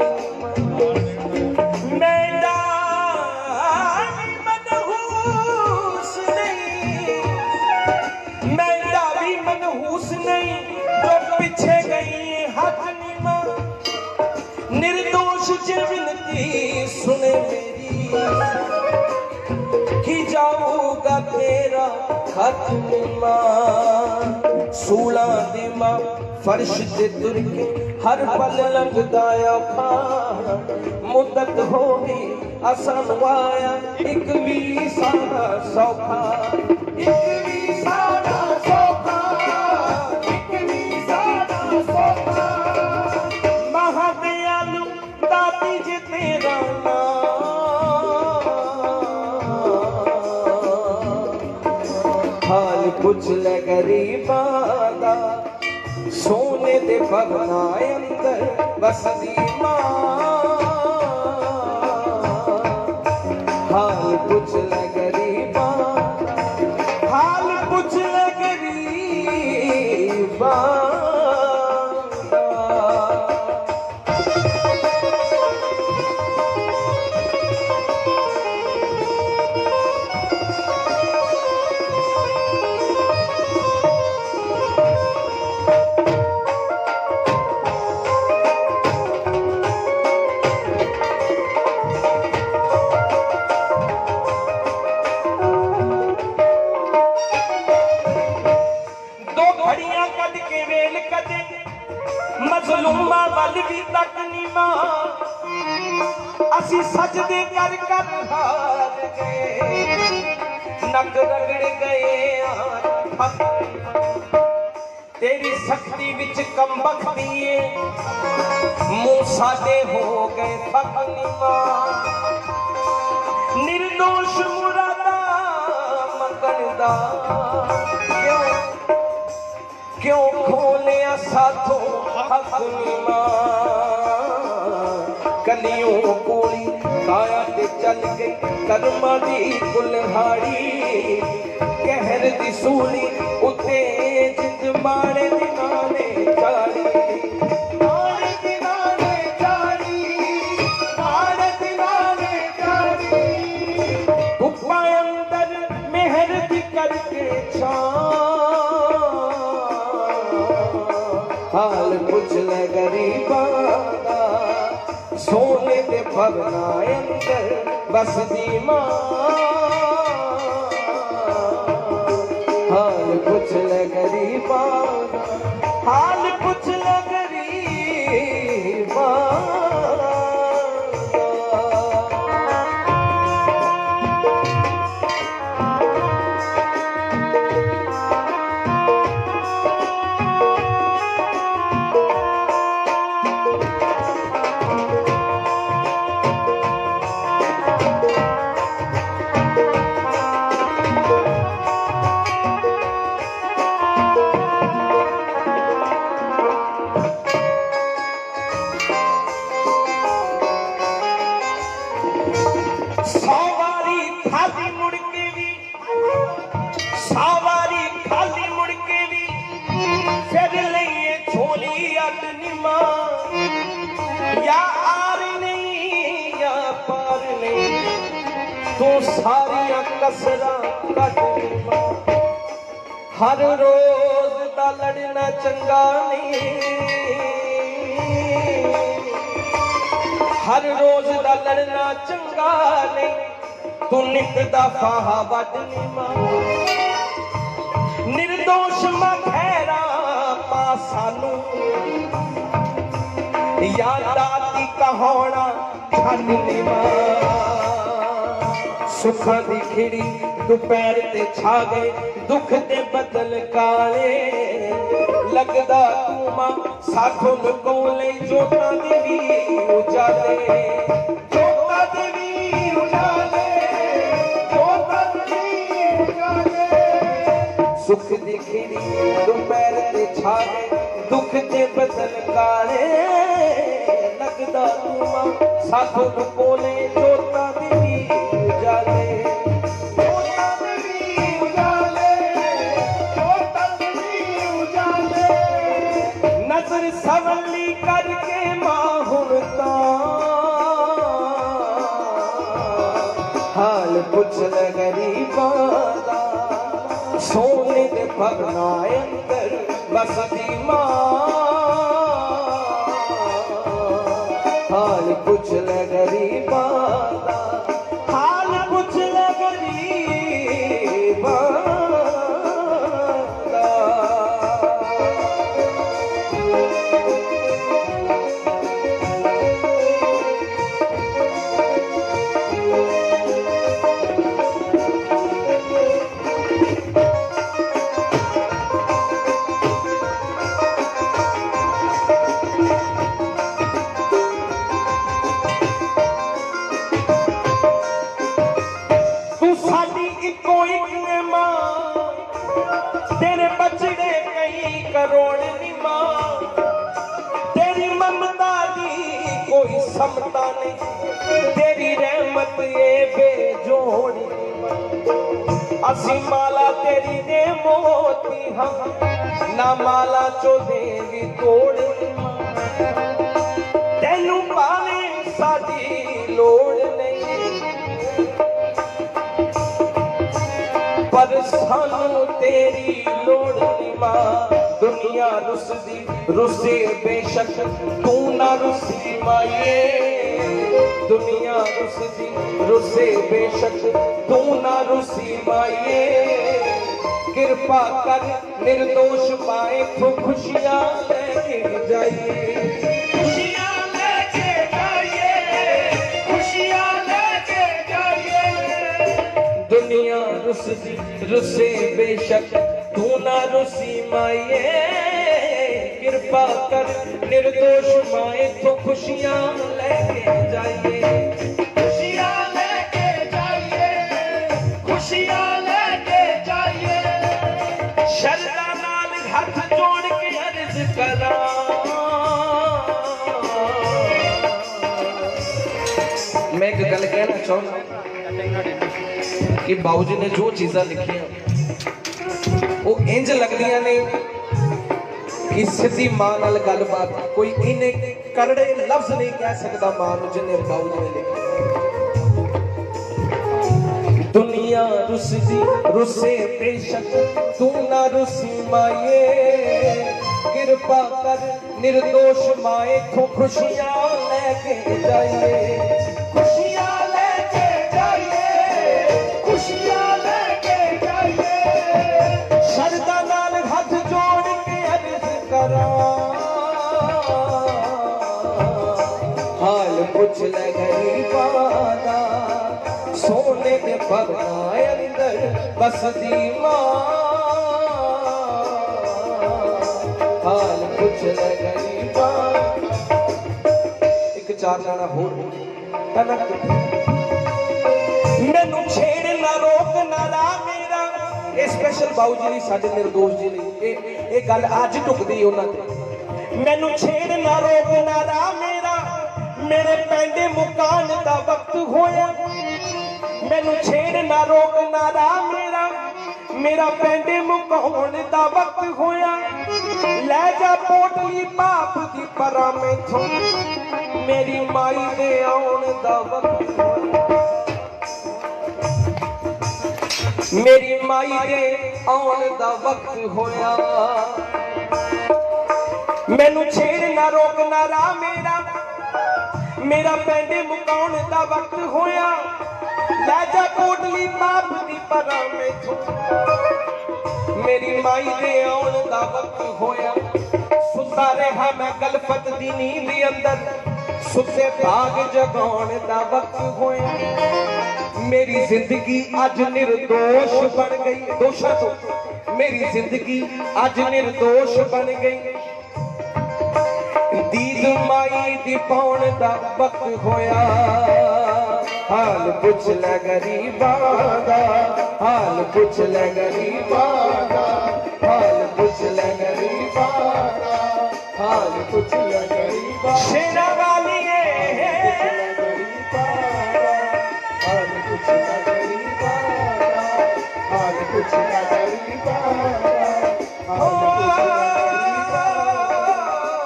मैं मनहूस नहीं तो पीछे गई हाथ नीमा निर्दोष च विनती सुने मेरी कि जाऊगा तेरा खत नीमा सूला दिमा फर्श ते तुर के हर पल लंघदा औखा मुद्दत होगी असन वाया एक भी साना सौखा एक भी साना सौखा एक भी साना सौखा महादयालु दाती जी तेरा हाल पुछ ले गरीबां दा सोने दे भवना अंदर वसदी मां हाल पुछ ले गरीबां हाल पुछ ले गरीबां मजलूमा वल भी तक नी मां असी सजदे कर कर हार गए नक रगड़ गए तेरी सख्ती विच कम बख्तिए मुंह साडे हो गए थक नी मां निर्दोष मुरादा मंगणदा क्यों खोलिया साथों हक कलियों कोली काया ते चल गई कर्मा दी कुल्हाड़ी कहर दी सूली उते जिंद माड़े दिना ने चाड़ी माड़े दिना ने चाड़ी माड़े दिना ने चाड़ी उपा अंदर मेहर दी करके हाल पुछ ले गरीबां दा सोने दे भवना अंदर बसदी मां हाल पुछ ले गरीबां दा हाल पुछ ले गरीबां तू सारिया कसरा कट हर रोज दा लड़ना चंगा नहीं हर रोज दा लड़ना चंगा नहीं तू नित दा फाहा वडनी मां निर्दोष मां खैरा पा सानू या दाती कहोना छडनी मां सुखा दी खिड़ी दोपहर ते छा गए दुख दे बदल काले लगदा तू मां साथों कोले जोता देवी उजाले जोता देवी उजाले जोता देवी उजाले सुख दी खिड़ी दोपहर ते छा गए दुख दे बदल काले लगदा तू मां साथों कोले जोता देवी उजाले जोता देवी उजाले जोता देवी उजाले नजर सवली करके मां हुणता हाल पुछ ले गरीबां दा सोने दे भवना अंदर बसदी मां हाल पुछ ले गरीबां दा हाल पुछ ले गरीबां दा तेरे बचड़े कई करोड़ नी मां तेरी ममता दी कोई समता नहीं तेरी रहमत ये बेजोड़ असी माला तेरी दे मोती हम ना माला चो देवी तोड़ तेनू पावे साडी लोड़ नहीं पर सानू तेरी लोड़ नी मां दुनिया रुसदी रुसे बेशक तू ना रुसी माये दुनिया रुसदी रुसे बेशक तू ना रुसी माये कृपा कर निर्दोष पाए तो खुशियां लेके जाइए खुशियां लेके जाइए खुशियां लेके जाइए दुनिया रुसदी रुसे बेशक तू ना रुसी माये कृपा कर निर्दोष माए तो खुशियां लेके जाइए खुशियां लेके जाइए खुशियां लेके जाइए शरदा नाल हाथ जोड़ के अर्ज करा मैं एक गल कहना चाहूंगा कि बाबू जी ने जो चीज़ां लिखियां वो इंज लगदियां ने किसी दी मां नाल गलबात कोई इन्ने करड़े लफ्ज नहीं कह सकता मां नूं जिन्ने बाऊ जी ने लिखे। दुनिया रुसदी रुसे बेशक तू ना रुसी माए, कृपा कर निर्दोष माए को खुशियां लेके जाइए, खुशियां लेके जाइए, खुशियां लेके जाइए। शरदा नाल हाथ जोड़ के अर्ज करा, हाल पुछ ले गरीबां दा, सोने के भवना अंदर बसदी मां, हाल पुछ ले गरीबां। एक चार गाना होर तनक मैनू छेड़ ना रोक ना रा मेरा, ये स्पेशल बाऊ जी साडे निर्दोष जी ने ये गल अज टुकदी उन्हां ते। मैनू छेड़ ना रोक ना रा मेरा, मेरे पैंडे मुकान दा वक्त होया। मैनू छेड़ ना रोक ना रा मेरा, मेरा पैंडे मुकाउण दा वक्त होया। लै जा पोटली पाप दी परा मैथों, मेरी माई दे आउण दा वक्त होया। मेरी माई दे आउण दा वक्त होया। मैनू छेड़ ना रोक ना रा मेरा, मेरा पैंडे मुकाउण दा वक्त होया। लै जा कोटली पाप दी परा मैथों, मेरी माई दे आउण दा वक्त होया। सुता रहा मैं गलफत दी नींद अंदर, सुते भाग जगाउण दा वक्त होया। मेरी जिंदगी अज निर्दोष बन गई, दोषां तो मेरी जिंदगी अज निर्दोष बन गई। दीद माई दी पाउण दा वक्त होया। हाल पुछ ले गरीबां दा, हाल पुछ ले गरीबां दा, हाल पुछ ले गरीबां दा, हाल पुछ ले गरीबां। शेरा वालिए हाल पुछ ले गरीबां दा, हाल पुछ ले गरीबां दा,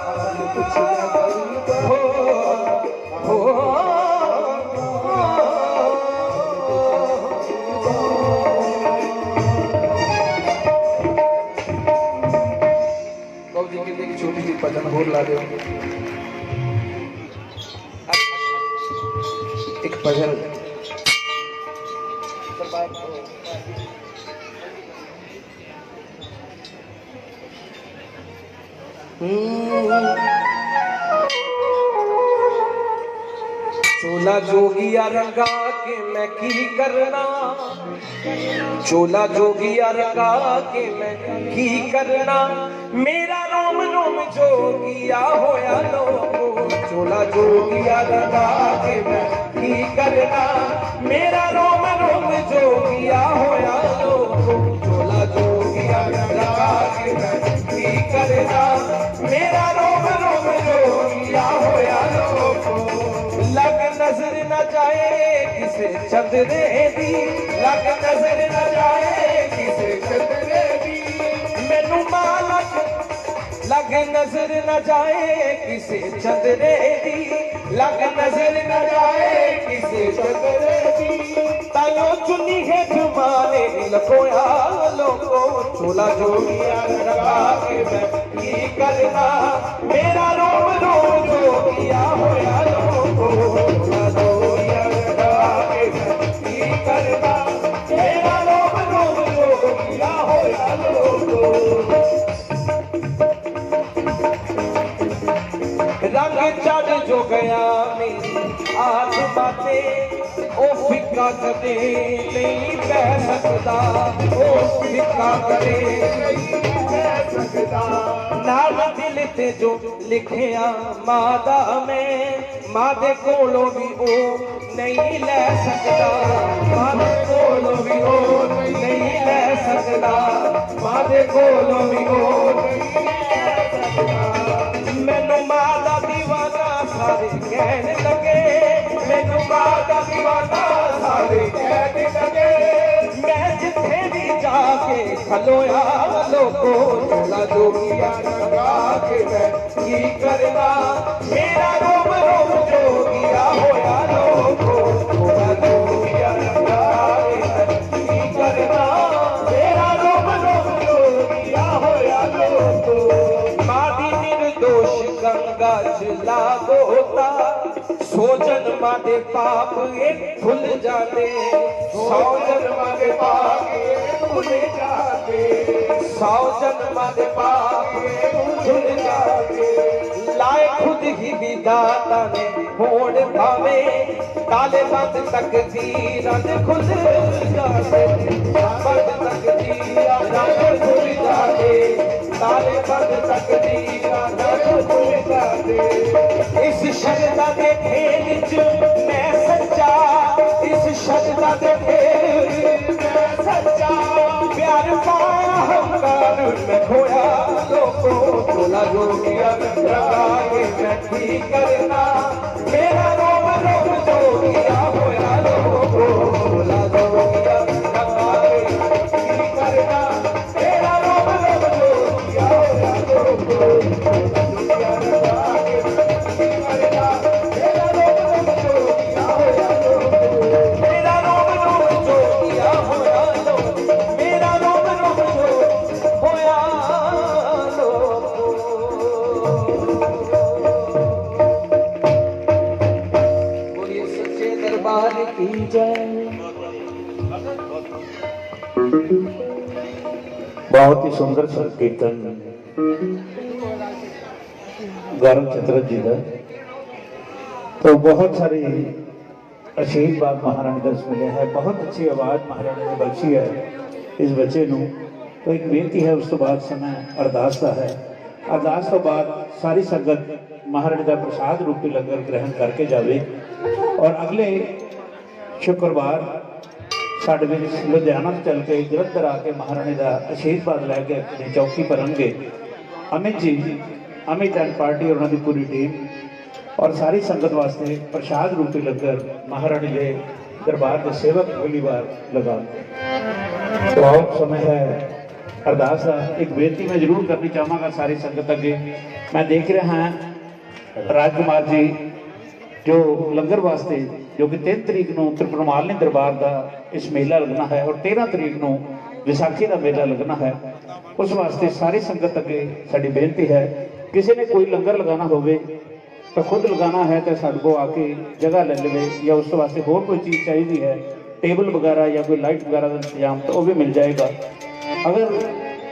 हाल पुछ ले गरीबां। हो छोटी सी भजन होर ला दो। एक भजन चोला जोगिया रंगा के मैं की करना, चोला जोगिया रंगा के मैं की करना। मेरा रोम रोम जोगिया होया लोगो, चोला जोगिया रंगा के मैं की करना। मेरा रोम रोम जोगिया होया लोगो, चोला जोगिया रंगा के मैं की करना। मेरा रोम रोम जोगिया होया लोगो। लग नजर न जाए किसे चंदरे दी, लग नजर न जाए किसे चंदरे दी। मैनू मालक लग नजर न जाए किसे चंदरे दी, लग नजर न जाए किसे चंदरे दी। तायो चुनी है जुमाने लकोया लोगो, चोला जोगिया लगा के मैं की करना। मेरा रोम रोम जोगिया होया लोगो, चोला जोगिया लगा के मैं की करना। मेरा रोम रोम जोगिया होया लोगो। रंग चढ़ जो गया मेरी आत्मा ते, ओ फिक्का कदे नहीं बह सकता, ओ फिक्का कदे नहीं बह सकता। नाल दिल ते जो लिखिया मादा मैं, मादे कोलों भी ओ नहीं ले सकता, मादे कोलों भी ओ नहीं ले सकता, मादे कोलों भी ओ नहीं ले सकता। मैनू मां दा दीवाना सारे कहने लगे, मैनू मां दा दीवाना सारे कहने लगे। मैं जिथे भी जा के खलोया लोगो चोला जोगिया लगा के मैं की करना मेरा रोम रोम जोगिया होया लोगो चोला जोगिया लगा के मैं की करना मेरा रोम रोम जोगिया होया लोगो मादी निर्दोष गंगा चला गोता सौ जन्मा दे पाप एक खुल जाते 100 जन्मा दे पाप एक खुल जाते 100 जन्मा दे पाप एक खुल जाते लाए खुद ही विदाता ने होड़ भावे ताले बंद तकदीर खुल जाते बंद तकदीर खुल जाते ताले बंद तकदीर खुल जाते इस शरदा दे खेल च मैं सच्चा इस शरदा दे खेल मैं सच्चा प्यार पाया हमकार में खोया लोगो चोला जोगिया लगा के मैं ठीक करना मेरा रोम रोम जोगिया होया लोगो चोला जोगिया लगा के ठीक करना मेरा रोम रोम जोगिया होया लोगो चोला जोगिया लगा की जय। बहुत ही सुंदर कीर्तन गौरव चतुर जी का। तो बहुत सारी आशीर्वाद महारानी दस मिले है, बहुत अच्छी आवाज़ महारानी ने बख्शी है इस बच्चे ਨੂੰ। तो एक बेनती है उस तो बाद समय अरदास का है। अरदास तो बाद सारी संगत महारानी का प्रसाद रूपी लंगर ग्रहण करके जावे और अगले शुक्रवार साढ़े लुधियाना चल के जलंधर आके महारानी का आशीर्वाद लैके अपनी चौकी पर आएंगे। अमित जी, अमित एंड पार्टी और उन्होंने पूरी टीम और सारी संगत वास्ते प्रसाद रूपी लंगर महारानी के दरबार के सेवक पहली बार लगा। तो बहुत समय है अरदास का। एक बेनती मैं जरूर करनी चाहूँगा सारी संगत अगे। मैं देख रहा हैं राजकुमार जी जो लंगर वास्ते जो कि 3 तरीक को त्रिपुरमालनी दरबार का इस मेला लगना है और 13 तरीक को विसाखी का मेला लगना है। उस वास्ते सारी संगत अगे साड़ी बेनती है, किसी ने कोई लंगर लगाना होवे तो खुद लगाना है तो साढ़े को आके जगह ले ले, या उस वास्ते होर कोई चीज़ चाहिए है टेबल वगैरह या कोई लाइट वगैरह का इंतजाम तो वो भी मिल जाएगा। अगर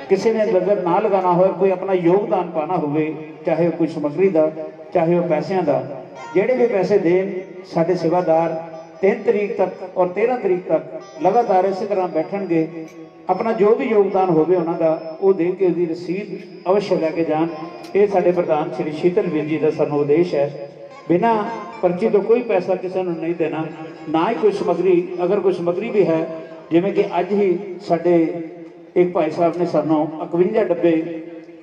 किसी ने लंगर ना लगाना हो, कोई अपना योगदान पाना होवे, चाहे कोई समग्री का चाहे वह पैसों का, जेडे भी पैसे देन साढ़े सेवादार 3 तरीक तक और 13 तरीक तक लगातार इस तरह बैठणगे। अपना जो भी योगदान होवे उन्होंने वो दे के उसकी रसीद अवश्य लैके जान। ये साढ़े प्रधान श्री शीतल वीर जी का सानू उद्देश है। बिना पर्ची तो कोई पैसा किसी को नहीं देना, ना ही कोई समग्री। अगर कोई समग्री भी है जिमें कि अज ही साढ़े एक भाई साहब ने सानू 51 डब्बे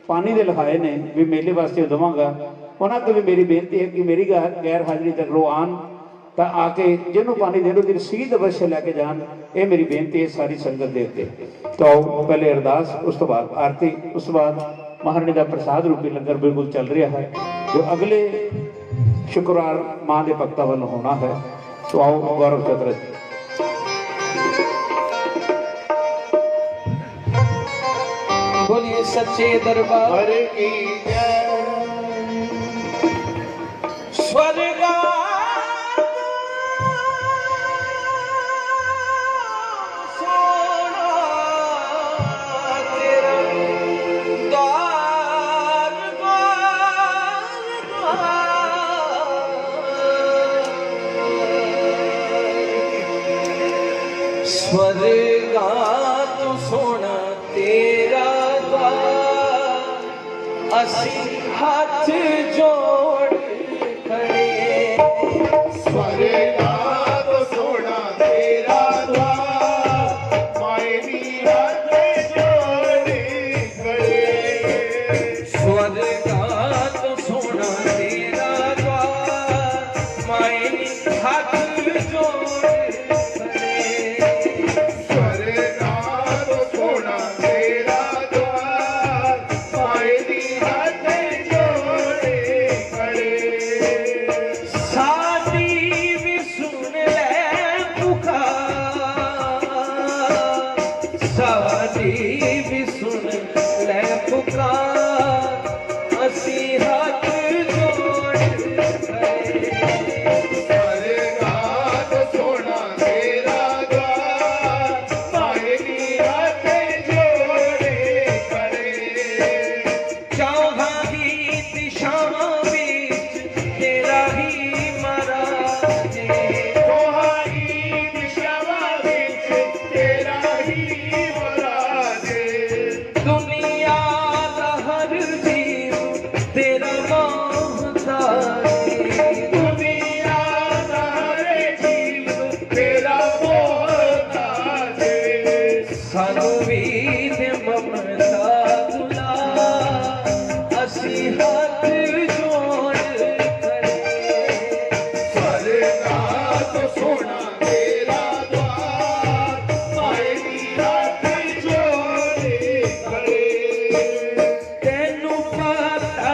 पानी के लिखाए ने भी मेले वास्ते देवांगा। उन्होंने भी मेरी बेनती है कि मेरी गैर हाजिरी तक रो आन तो आके जिन्होंने पानी देने की रसीद अवश्य लैके जान। ये मेरी बेनती है सारी संगत दे उत्ते। तो पहले अरदास, उस तो बाद आरती, उस बाद महारानी का प्रसाद रूपी लंगर बिल्कुल चल रहा है जो अगले शुक्रवार माँ के भक्तों वालों होना है। तो आओ गौरव चतुर जी। बोलिए सच्चे दरबार की जय। स्वर्गा सोना तेरा द्वार स्वर्गा तो सोना तेरा द्वार असी हाथ जोड़ खड़े। स्वर्गा तो सोना तेरा द्वार माए नी हाथ जोड़े खड़े। स्वर्गा तो सोना तेरा द्वार माए नी हाथ जोड़ खड़े। स्वर्गा तो सोना हाथ जोड़ खड़े स्वर्गा तो सोना तेरा द्वार माए नी हाथ जोड़े खड़े तेनू पता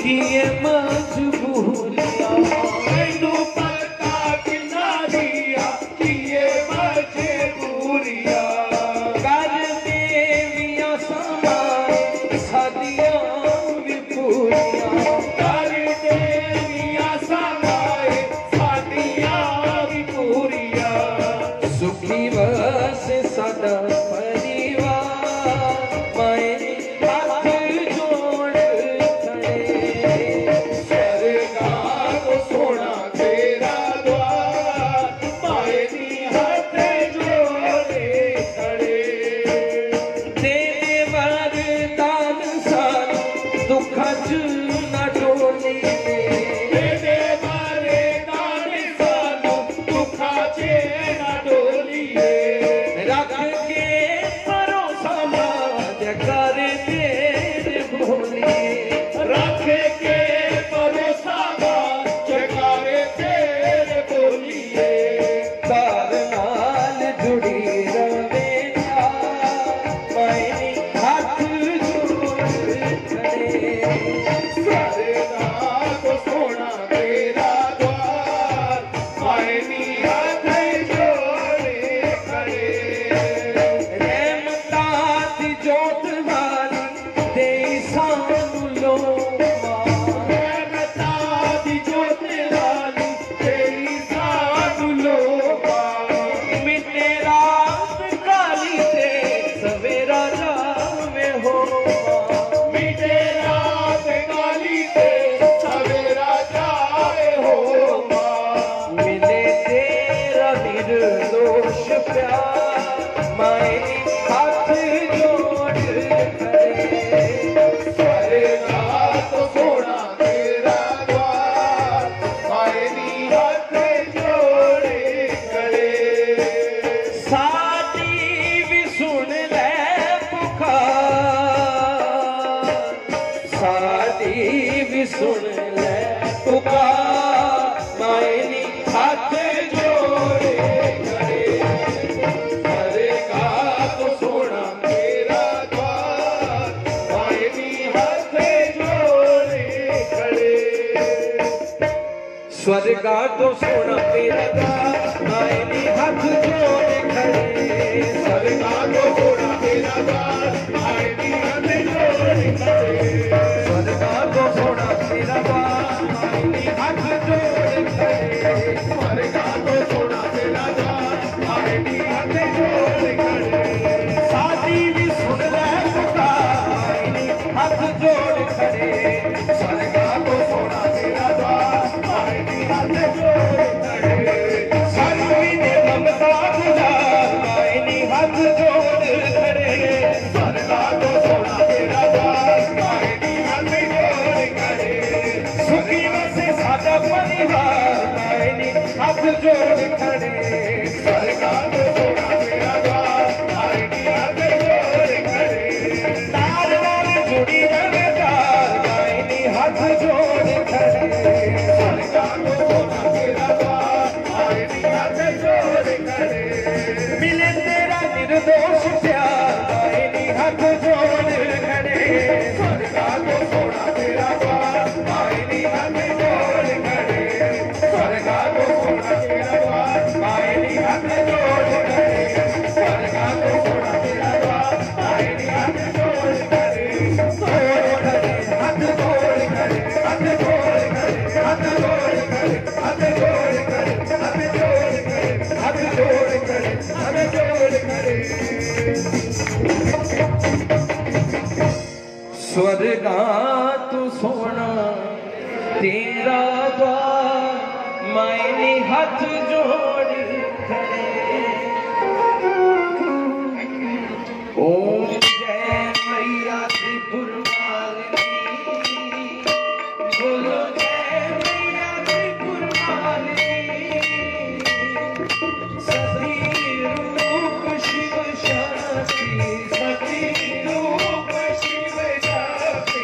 किए मजबूरियां मैनू पता किन्ना दिया किए मजबूरिया कर देवियां समाए सादियां भी पूरियां कर देविया समाए सादियां भी पूरिया सुखी वसे साडा परिवार माए हाथ जोड़ खड़े स्वर्गा तो सोना तेरा द्वार माए नी हाथ जोड़े खड़े तेरे वरदान सानू दुखां च ना डोलीए तेरे मारे दान सानू दुखा चे ना डोलीए रख के भरोसा माज कर तेरे भोलिए रख के भरोसा जगावे तेरे बोलिए तार नाल जुड़ी रवे मायनी हाथ जोड़ खड़े स्वर्गा तो सोना तेरा द्वार माए नी हाथ जोड़े खड़े रहमतां दी जोत वाली दे सानू लोमा रहमता दी जोत वाली तेरी साथ लोबा मिटे रात काली ते सवेरा जावे हो मिटे रात काली ते सवेरा जाए हो मिले तेरा निर्दोष प्यार मायनी हाथ जोड़ खड़े स्वर्गा तो सोना तेरा द्वार माए नी हाथ जोड़े खड़े साडी भी सुन ले पुकार साडी भी सुन ले पुकार मायनी हाथ जोड़े खड़े स्वर्गा तो सोना तेरा द्वार माए नी हाथ जोड़े खड़े स्वर्गा तो सोना तेरा द्वार मायनी हाथ जोड़े खड़े स्वर्गा तो सोना तेरा द्वार माए नी हाथ जोड़े खड़े स्वर्गा तो सोना तेरा द्वार मायनी हाथ जोड़े खड़े स्वर्गा तो सोना तेरा द्वार माए नी हाथ जोड़े खड़े साडी भी सुन ले पुकार मायनी हाथ जोड़ खड़े स्वर्गा तो सोना तेरा द्वार माए नी हाथ जोड़े खड़े साडी ने ममता गुजार मायनी हाथ जोड़ खड़े स्वर्गा तो सोना तेरा द्वार माए नी हाथ जोड़े खड़े सुखी वसे साडा परिवार मायनी हाथ जोड़ खड़े स्वर्गा तो सोना तेरा द्वार माए नी हाथ जोड़े खड़े तार नाल जुड़ी रवे तार मायनी हाथ जोड़ खड़े स्वर्गा तो सोना तेरा द्वार माए नी हाथ जोड़े खड़े मिले तेरा निर्दोष प्यार मायनी हाथ जोड़ खड़े स्वर्गा तो सोना तेरा द्वार माए नी हाथ जोड़े खड़े स्वर्गा तो सोना तेरा द्वार माए नी हाथ जोड़े खड़े स्वर्गा तो सोना तेरा द्वार माए नी हाथ जोड़े खड़े हाथ जोड़ खड़े हाथ जोड़े खड़े हाथ जोड़े खड़े हाथ जोड़े खड़े हाथ जोड़े खड़े हाथ जोड़े खड़े हाथ जोड़े खड़े स्वर्गा तू सोना तेरा द्वार मायने हाथ जोड़ खड़े ओम जय मैया त्रिपुरवालिनी बोलो जय मैया त्रिपुरवालिनी सती रूप शिव शक्ति सती रूप शिव शक्ति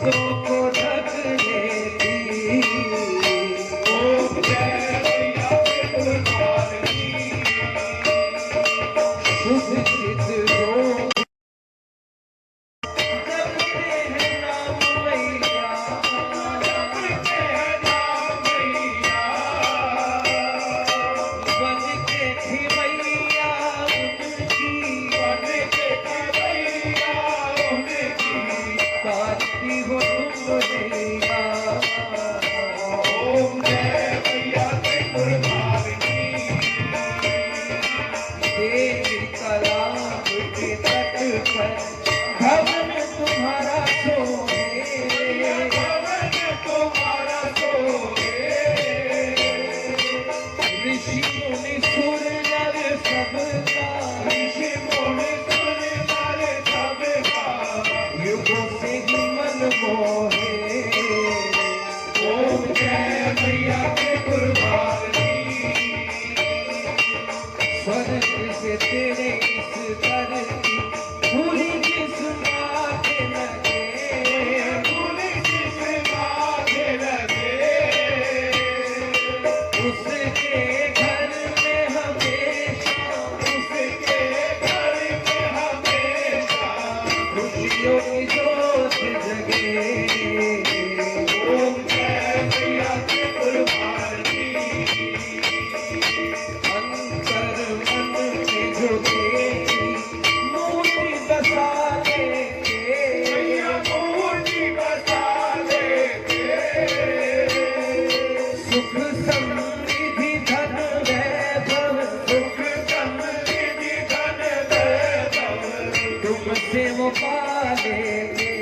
रिश्तों को ढक लेती। ओम जय मैया त्रिपुरवारिणी। शुभ चित जो जपते हैं नाम मैया, जपते हैं नाम मैया। बन के थी मैया उनकी, बन के थी मैया उनकी। तारती हो तुम मैया। ओम जय मैया त्रिपुरवारिणी। देवी कलाप के तट पर भवन तुम्हारा सोहे। भवन तुम्हारा सोहे। ऋषि मुनि सुर नर सबका, ऋषि मुनि सुर नर सबका। युगों से ही मन मोहे। ओम जय मैया त्रिपुरवारिणी। स्वर्ग से तेरे इस दर की धूलि किस माथे लगे। फूल जिस माथे लगे। उसके घर में हमेशा, उसके घर में हमेशा खुशियों की जोत जगे। ओम जय मैया त्रिपुरवारिणी। अंतर मन में जो तेरी मूर्ति बसा लेते। मैया मूर्ति बसा लेते। सुख समृद्धि धन वैभव, सुख समृद्धि धन वैभव तुमसे वो पालेंगे।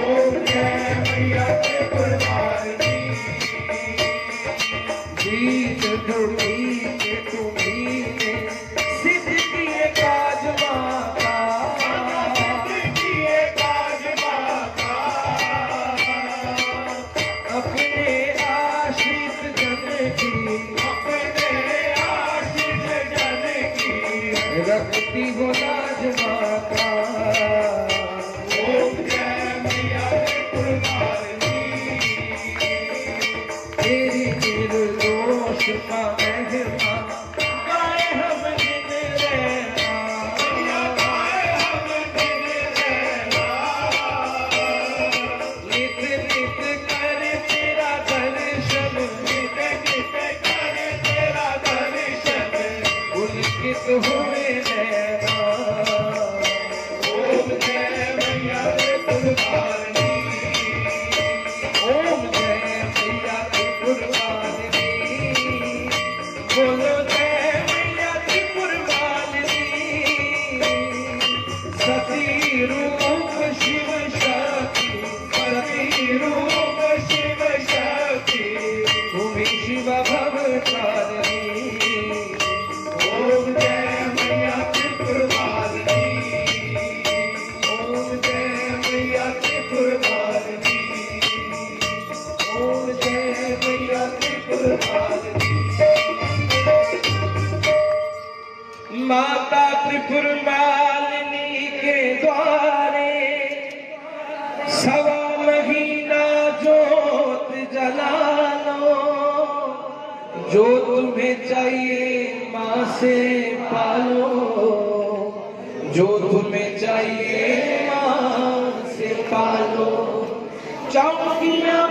ओम जय मैया त्रिपुरवारिणी। जीत ढूंढी के तुम्ही ने सिद्ध किए काज माता। किए काज माता। अपने आश्रित जन की अपने आशिक जन की रखती हो लाज माता। ओम जय मैया त्रिपुरवारिणी। तेरी निर्दोष का महिमा गाए हम दिन रहना। मैया गाए हम दिन रहना। नित नित कर तेरा दर्शन, नित नित कर तेरा दर्शन। पुलकित हुए नैना। ओम जय मैया त्रिपुरवारिणी। ओम जय मैया त्रिपुरवारिणी। बोलो जय मैया त्रिपुरवारिणी। सती रूप शिव शक्ति, सती रूप शिव शक्ति। भूमि शिव भवतारिणी। ओम जय मैया त्रिपुरवारिणी। ओम जय मैया त्रिपुरवारिणी। ओम जय मैया त्रिपुरवारिणी। माता त्रिपुर मालिनी के द्वारे सवा महीना जोत जला लो। जो तुम्हें चाहिए माँ से पालो। जो तुम्हें चाहिए माँ से पालो। चौकियाँ